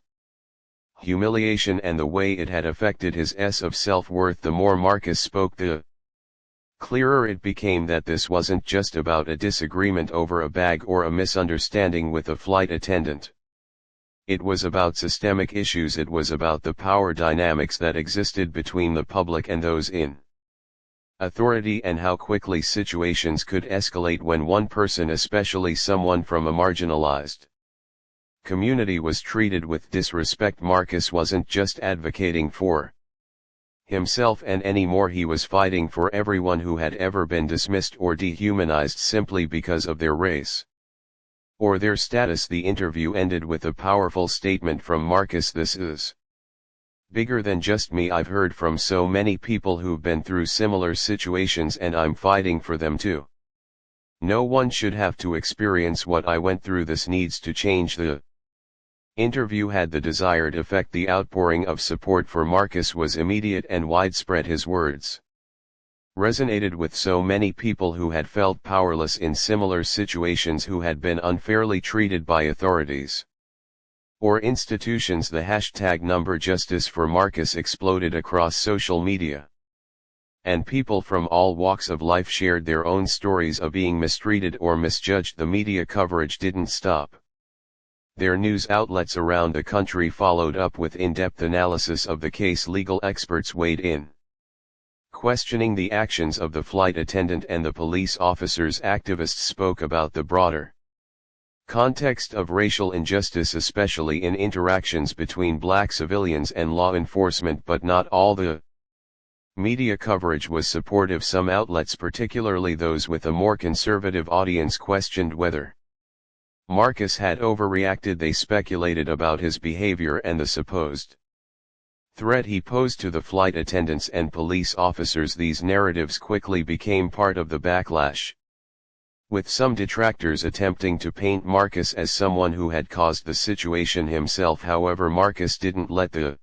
humiliation, and the way it had affected his sense of self-worth. The more Marcus spoke, the clearer it became that this wasn't just about a disagreement over a bag or a misunderstanding with a flight attendant. It was about systemic issues. It was about the power dynamics that existed between the public and those in authority, and how quickly situations could escalate when one person, especially someone from a marginalized community, was treated with disrespect. Marcus wasn't just advocating for himself and anymore, he was fighting for everyone who had ever been dismissed or dehumanized simply because of their race or their status. The interview ended with a powerful statement from Marcus: "This is bigger than just me. I've heard from so many people who've been through similar situations, and I'm fighting for them too. No one should have to experience what I went through. This needs to change." The interview had the desired effect. The outpouring of support for Marcus was immediate and widespread. His words resonated with so many people who had felt powerless in similar situations, who had been unfairly treated by authorities or institutions. The hashtag #Justice for Marcus exploded across social media, and people from all walks of life shared their own stories of being mistreated or misjudged. The media coverage didn't stop. Their news outlets around the country followed up with in-depth analysis of the case. Legal experts weighed in, questioning the actions of the flight attendant and the police officers. Activists spoke about the broader context of racial injustice, especially in interactions between black civilians and law enforcement. But not all the media coverage was supportive. Some outlets, particularly those with a more conservative audience, questioned whether Marcus had overreacted. They speculated about his behavior and the supposed threat he posed to the flight attendants and police officers. These narratives quickly became part of the backlash, with some detractors attempting to paint Marcus as someone who had caused the situation himself. However, Marcus didn't let the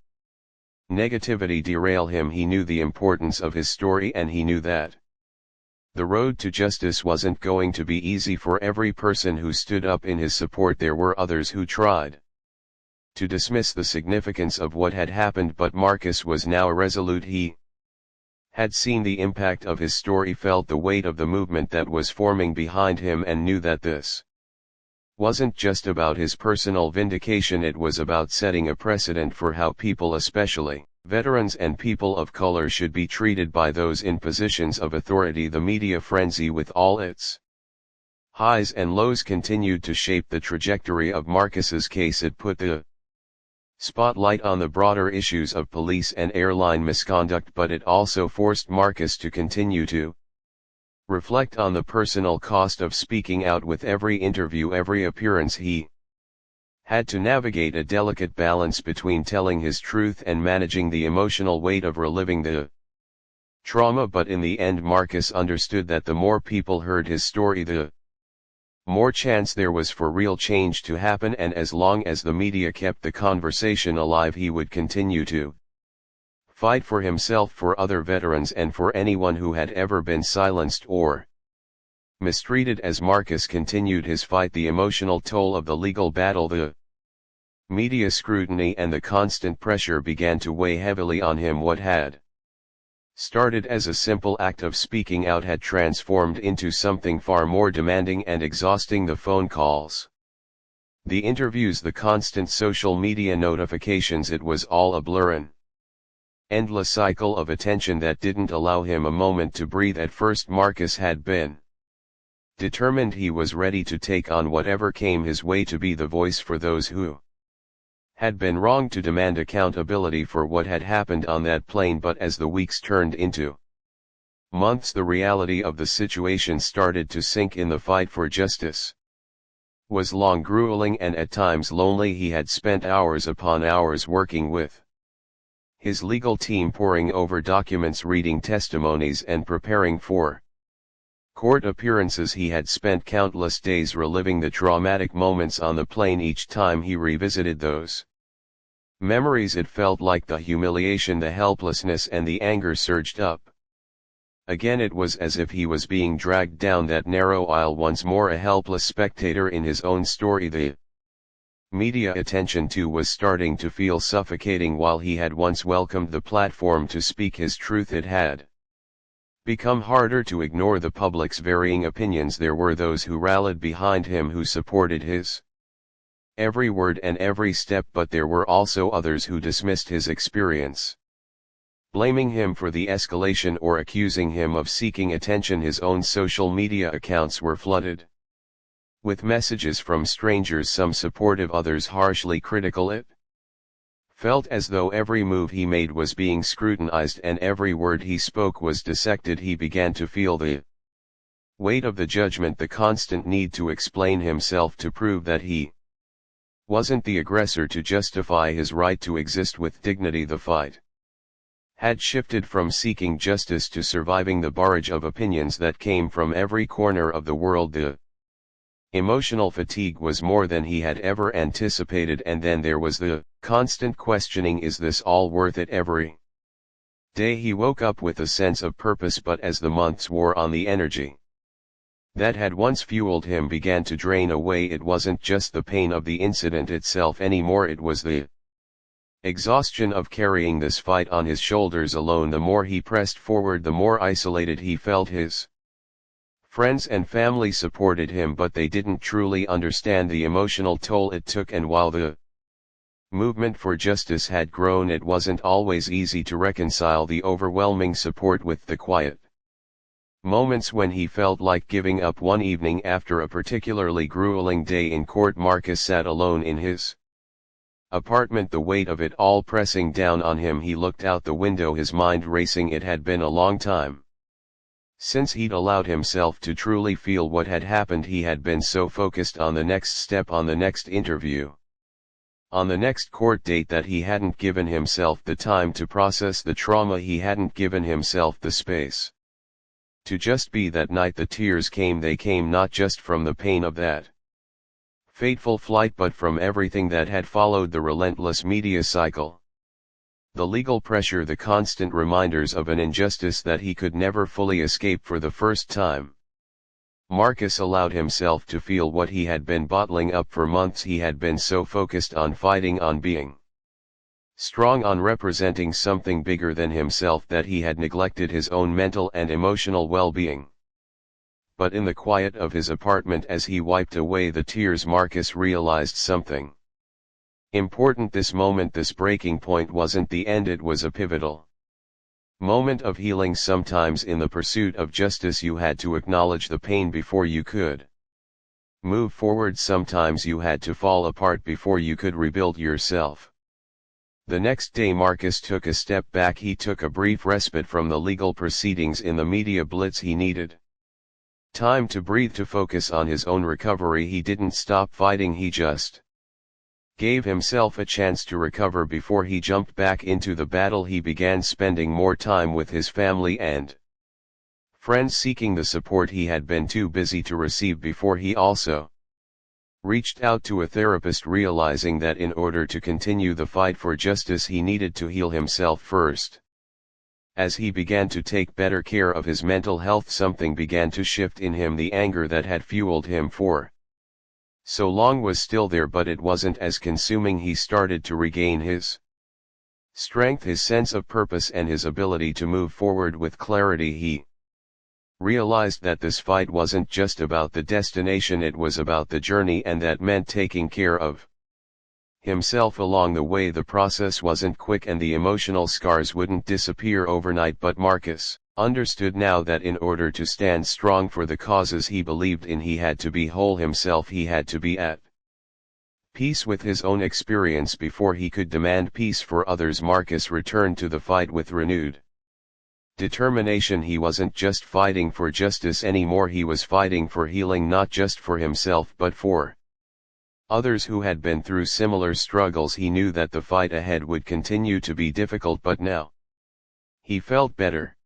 negativity derail him. He knew the importance of his story, and he knew that the road to justice wasn't going to be easy for every person who stood up in his support. There were others who tried to dismiss the significance of what had happened, but Marcus was now resolute. He had seen the impact of his story, felt the weight of the movement that was forming behind him, and knew that this wasn't just about his personal vindication. It was about setting a precedent for how people, especially veterans and people of color, should be treated by those in positions of authority. The media frenzy, with all its highs and lows, continued to shape the trajectory of Marcus's case. It put the spotlight on the broader issues of police and airline misconduct, but it also forced Marcus to continue to reflect on the personal cost of speaking out. With every interview, every appearance, he had to navigate a delicate balance between telling his truth and managing the emotional weight of reliving the trauma. But in the end, Marcus understood that the more people heard his story, the more chance there was for real change to happen. And as long as the media kept the conversation alive, he would continue to fight for himself, for other veterans, and for anyone who had ever been silenced or mistreated. As Marcus continued his fight, the emotional toll of the legal battle, the media scrutiny, and the constant pressure began to weigh heavily on him. What had started as a simple act of speaking out had transformed into something far more demanding and exhausting. The phone calls, the interviews, the constant social media notifications, it was all a blur, an endless cycle of attention that didn't allow him a moment to breathe. At first, Marcus had been determined. He was ready to take on whatever came his way, to be the voice for those who had been wronged, to demand accountability for what had happened on that plane. But as the weeks turned into months, the reality of the situation started to sink in. The fight for justice was long, grueling, and at times lonely. He had spent hours upon hours working with his legal team, poring over documents, reading testimonies, and preparing for court appearances. He had spent countless days reliving the traumatic moments on the plane. Each time he revisited those memories, it felt like the humiliation, the helplessness, and the anger surged up. Again, it was as if he was being dragged down that narrow aisle once more, a helpless spectator in his own story. The media attention too was starting to feel suffocating. While he had once welcomed the platform to speak his truth, it had become harder to ignore the public's varying opinions. There were those who rallied behind him, who supported his every word and every step, but there were also others who dismissed his experience, blaming him for the escalation or accusing him of seeking attention. His own social media accounts were flooded with messages from strangers, some supportive, others harshly critical. It felt as though every move he made was being scrutinized and every word he spoke was dissected. He began to feel the weight of the judgment, the constant need to explain himself, to prove that he wasn't the aggressor, to justify his right to exist with dignity. The fight had shifted from seeking justice to surviving the barrage of opinions that came from every corner of the world. The emotional fatigue was more than he had ever anticipated, and then there was the constant questioning, is this all worth it? Every day he woke up with a sense of purpose, but as the months wore on, the energy that had once fueled him began to drain away. It wasn't just the pain of the incident itself anymore, it was the exhaustion of carrying this fight on his shoulders alone. The more he pressed forward, the more isolated he felt. His friends and family supported him, but they didn't truly understand the emotional toll it took, and while the movement for justice had grown, it wasn't always easy to reconcile the overwhelming support with the quiet moments when he felt like giving up. One evening, after a particularly grueling day in court, Marcus sat alone in his apartment, the weight of it all pressing down on him. He looked out the window, his mind racing. It had been a long time since he'd allowed himself to truly feel what had happened. He had been so focused on the next step, on the next interview, on the next court date, that he hadn't given himself the time to process the trauma. He hadn't given himself the space to just be. That night the tears came. They came not just from the pain of that fateful flight, but from everything that had followed: the relentless media cycle, the legal pressure, the constant reminders of an injustice that he could never fully escape. For the first time, Marcus allowed himself to feel what he had been bottling up for months. He had been so focused on fighting, on being strong, on representing something bigger than himself, that he had neglected his own mental and emotional well-being. But in the quiet of his apartment, as he wiped away the tears, Marcus realized something important. This moment, this breaking point, wasn't the end, it was a pivotal moment of healing. Sometimes in the pursuit of justice you had to acknowledge the pain before you could move forward. Sometimes you had to fall apart before you could rebuild yourself. The next day Marcus took a step back. He took a brief respite from the legal proceedings in the media blitz. He needed time to breathe, to focus on his own recovery. He didn't stop fighting, he just gave himself a chance to recover before he jumped back into the battle. He began spending more time with his family and friends, seeking the support he had been too busy to receive before. He also reached out to a therapist, realizing that in order to continue the fight for justice he needed to heal himself first. As he began to take better care of his mental health, something began to shift in him. The anger that had fueled him for so long was still there, but it wasn't as consuming. He started to regain his strength, his sense of purpose, and his ability to move forward with clarity. He realized that this fight wasn't just about the destination, it was about the journey, and that meant taking care of himself along the way. The process wasn't quick and the emotional scars wouldn't disappear overnight, but Marcus understood now that in order to stand strong for the causes he believed in, he had to be whole himself. He had to be at peace with his own experience before he could demand peace for others. Marcus returned to the fight with renewed determination. He wasn't just fighting for justice anymore, he was fighting for healing, not just for himself but for others who had been through similar struggles. He knew that the fight ahead would continue to be difficult, but now he felt better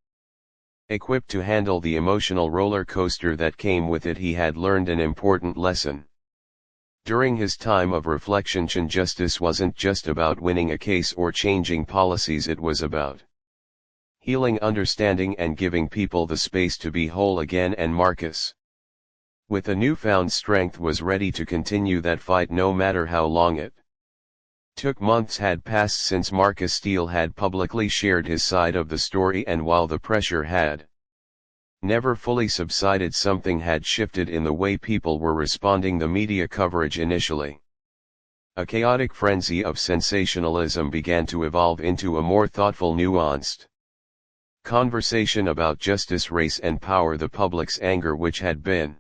equipped to handle the emotional roller coaster that came with it. He had learned an important lesson during his time of reflection. Justice wasn't just about winning a case or changing policies, it was about healing, understanding, and giving people the space to be whole again. And Marcus, with a newfound strength, was ready to continue that fight no matter how long it took. Months had passed since Marcus Steele had publicly shared his side of the story, and while the pressure had never fully subsided, something had shifted in the way people were responding. The media coverage initially A chaotic frenzy of sensationalism began to evolve into a more thoughtful, nuanced conversation about justice, race and power. The public's anger, which had been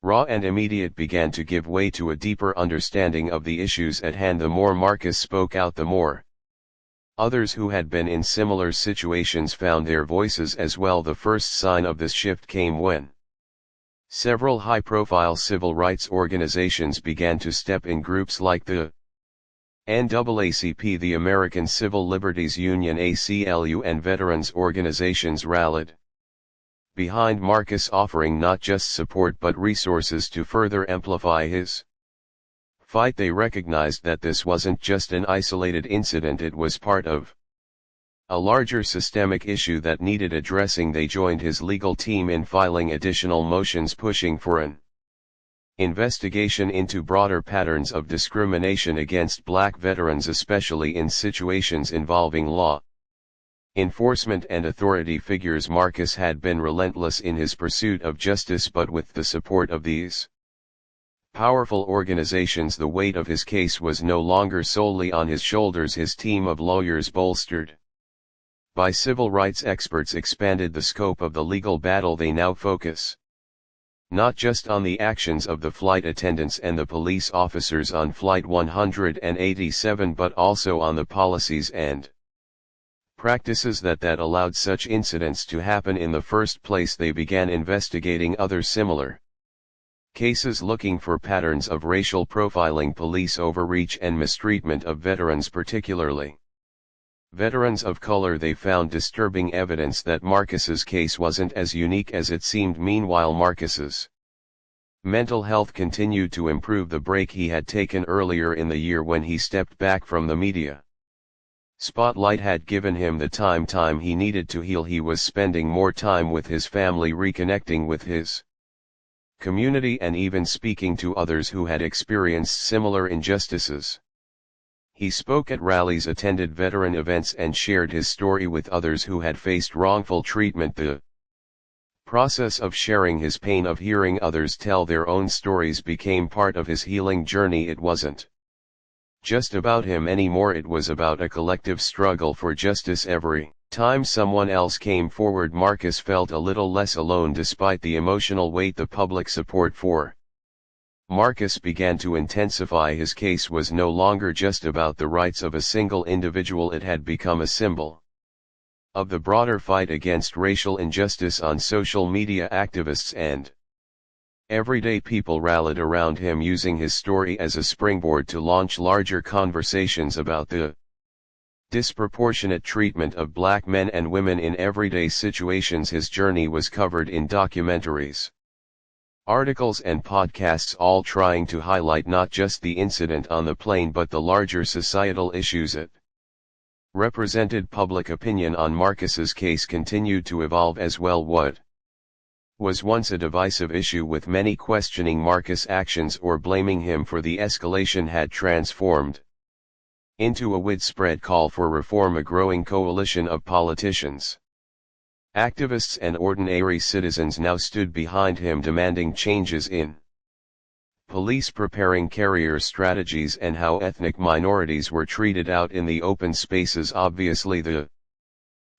raw and immediate, began to give way to a deeper understanding of the issues at hand. The more Marcus spoke out, the more others who had been in similar situations found their voices as well. The first sign of this shift came when several high-profile civil rights organizations began to step in. Groups like the NAACP, the American Civil Liberties Union (ACLU), and veterans organizations rallied behind Marcus, offering not just support but resources to further amplify his fight. They recognized that this wasn't just an isolated incident, it was part of a larger systemic issue that needed addressing. They joined his legal team in filing additional motions pushing for an investigation into broader patterns of discrimination against black veterans, especially in situations involving law enforcement and authority figures. Marcus had been relentless in his pursuit of justice, but with the support of these powerful organizations, the weight of his case was no longer solely on his shoulders. His team of lawyers, bolstered by civil rights experts, expanded the scope of the legal battle. They now focus not just on the actions of the flight attendants and the police officers on Flight 187, but also on the policies and practices that allowed such incidents to happen in the first place. They began investigating other similar cases, looking for patterns of racial profiling, police overreach, and mistreatment of veterans, particularly veterans of color. They found disturbing evidence that Marcus's case wasn't as unique as it seemed. Meanwhile, Marcus's mental health continued to improve. The break he had taken earlier in the year when he stepped back from the media spotlight had given him the time he needed to heal. He was spending more time with his family, reconnecting with his community, and even speaking to others who had experienced similar injustices. He spoke at rallies, attended veteran events, and shared his story with others who had faced wrongful treatment. The process of sharing his pain, of hearing others tell their own stories, became part of his healing journey. It wasn't just about him anymore, it was about a collective struggle for justice. Every time someone else came forward, Marcus felt a little less alone. Despite the emotional weight, the public support for Marcus began to intensify. His case was no longer just about the rights of a single individual, it had become a symbol of the broader fight against racial injustice. On social media, activists and everyday people rallied around him, using his story as a springboard to launch larger conversations about the disproportionate treatment of black men and women in everyday situations. His journey was covered in documentaries, articles and podcasts, all trying to highlight not just the incident on the plane but the larger societal issues it represented. Public opinion on Marcus's case continued to evolve as well. What was once a divisive issue, with many questioning Marcus' actions or blaming him for the escalation, had transformed into a widespread call for reform. A growing coalition of politicians, activists and ordinary citizens now stood behind him, demanding changes in police, preparing carrier strategies, and how ethnic minorities were treated out in the open spaces. Obviously, the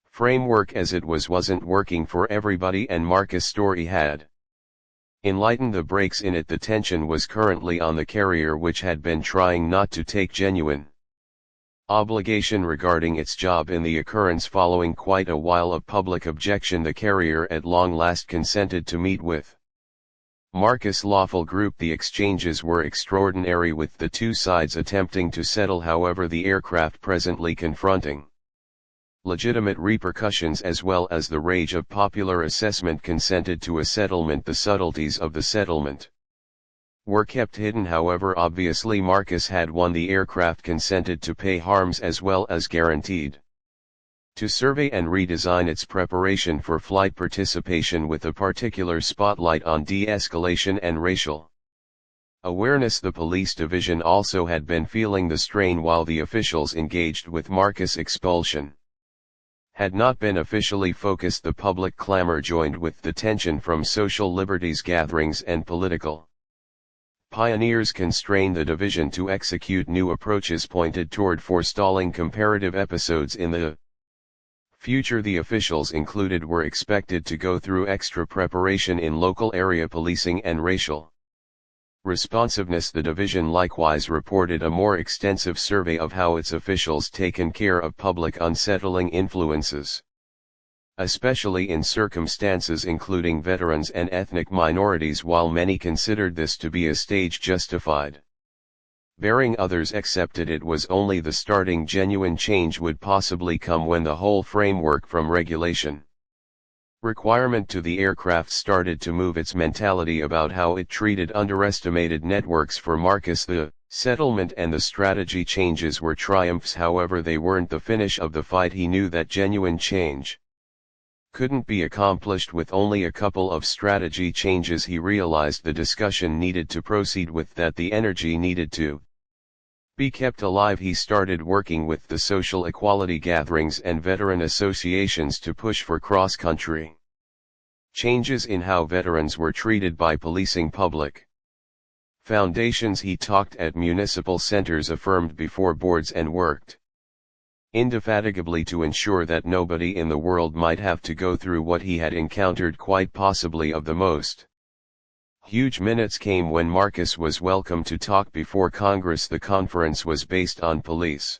framework as it wasn't working for everybody, and Marcus' story had enlightened the breaks in it. The tension was currently on the carrier, which had been trying not to take genuine obligation regarding its job in the occurrence. Following quite a while of public objection, the carrier at long last consented to meet with Marcus' lawful group. The exchanges were extraordinary, with the two sides attempting to settle. However, the aircraft presently confronting legitimate repercussions as well as the rage of popular assessment consented to a settlement. The subtleties of the settlement were kept hidden. However, obviously Marcus had won. The aircraft consented to pay harms as well as guaranteed to survey and redesign its preparation for flight participation, with a particular spotlight on de-escalation and racial awareness. The police division also had been feeling the strain. While the officials engaged with Marcus' expulsion had not been officially focused, the public clamor joined with the tension from social liberties gatherings and political Pioneers constrained the division to execute new approaches pointed toward forestalling comparative episodes in the future. The officials included were expected to go through extra preparation in local area policing and racial responsiveness. The division likewise reported a more extensive survey of how its officials taken care of public unsettling influences, especially in circumstances including veterans and ethnic minorities. While many considered this to be a stage justified bearing, others accepted it was only the starting. Genuine change would possibly come when the whole framework from regulation requirement to the aircraft started to move. Its mentality about how it treated underestimated networks. For Marcus, the settlement and the strategy changes were triumphs. However, they weren't the finish of the fight. He knew that genuine change couldn't be accomplished with only a couple of strategy changes. He realized the discussion needed to proceed with, that the energy needed to be kept alive. He started working with the social equality gatherings and veteran associations to push for cross-country changes in how veterans were treated by policing public foundations. He talked at municipal centers, affirmed before boards, and worked indefatigably to ensure that nobody in the world might have to go through what he had encountered. Quite possibly of the most huge minutes came when Marcus was welcome to talk before Congress. The conference was based on police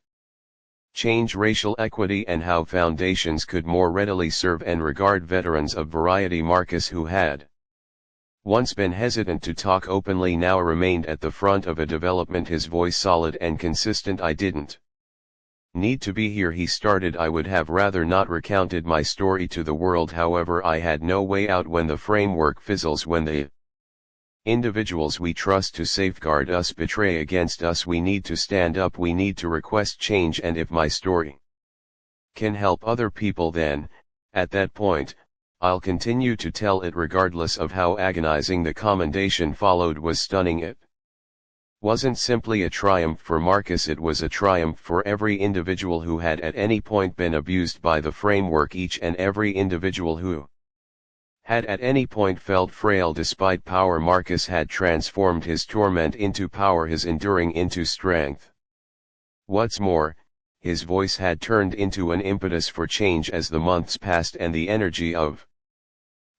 change, racial equity, and how foundations could more readily serve and regard veterans of variety. Marcus, who had once been hesitant to talk openly, now remained at the front of a development, his voice solid and consistent. "I didn't need to be here," he started. "I would have rather not recounted my story to the world. However, I had no way out when the framework fizzles, when the individuals we trust to safeguard us betray against us. We need to stand up, we need to request change, and if my story can help other people, then, at that point, I'll continue to tell it regardless of how agonizing." The commendation followed was stunning. It wasn't simply a triumph for Marcus, it was a triumph for every individual who had at any point been abused by the framework, each and every individual who had at any point felt frail despite power. Marcus had transformed his torment into power, his enduring into strength. What's more, his voice had turned into an impetus for change as the months passed and the energy of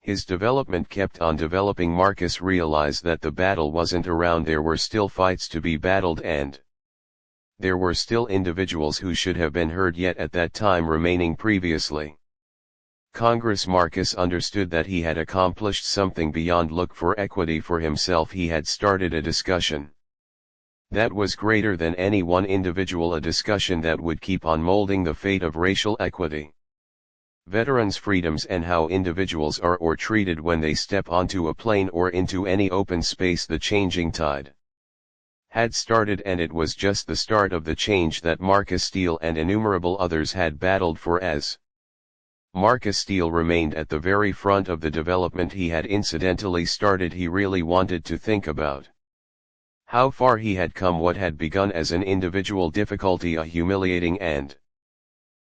his development kept on developing. Marcus realized that the battle wasn't around. There were still fights to be battled, and there were still individuals who should have been heard yet at that time remaining previously Congress. Marcus understood that he had accomplished something beyond look for equity for himself. He had started a discussion that was greater than any one individual, a discussion that would keep on molding the fate of racial equity, veterans' freedoms, and how individuals are or treated when they step onto a plane or into any open space. The changing tide had started, and it was just the start of the change that Marcus Steele and innumerable others had battled for. As Marcus Steele remained at the very front of the development he had incidentally started, he really wanted to think about how far he had come. What had begun as an individual difficulty, a humiliating and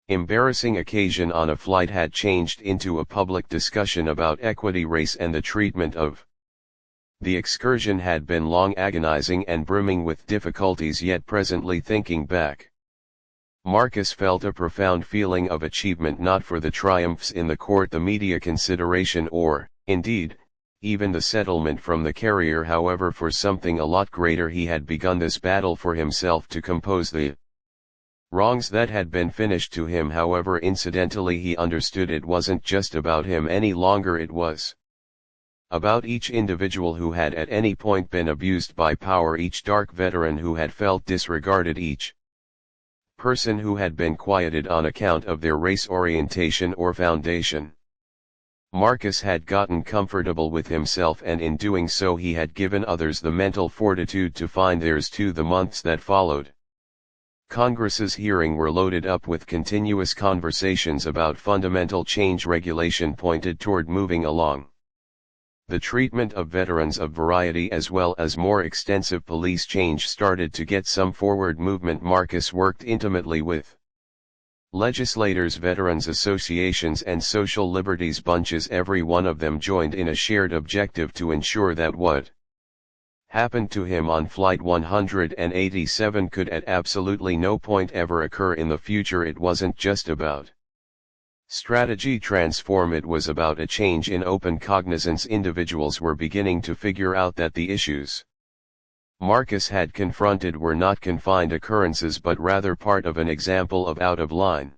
embarrassing occasion on a flight, had changed into a public discussion about equity, race, and the treatment of the excursion had been long, agonizing, and brimming with difficulties. Yet presently, thinking back, Marcus felt a profound feeling of achievement, not for the triumphs in the court, the media consideration, or, indeed, even the settlement from the carrier. However, for something a lot greater. He had begun this battle for himself, to compose the wrongs that had been finished to him. However, incidentally, he understood it wasn't just about him any longer. It was about each individual who had at any point been abused by power, each dark veteran who had felt disregarded, each person who had been quieted on account of their race, orientation, or foundation. Marcus had gotten comfortable with himself, and in doing so he had given others the mental fortitude to find theirs too. The months that followed Congress's hearing were loaded up with continuous conversations about fundamental change. Regulation pointed toward moving along the treatment of veterans of variety, as well as more extensive police change started to get some forward movement. Marcus worked intimately with legislators, veterans associations, and social liberties bunches. Every one of them joined in a shared objective to ensure that what happened to him on flight 187 could at absolutely no point ever occur in the future. It wasn't just about strategy transform, it was about a change in open cognizance. Individuals were beginning to figure out that the issues Marcus had confronted were not confined occurrences but rather part of an example of out of line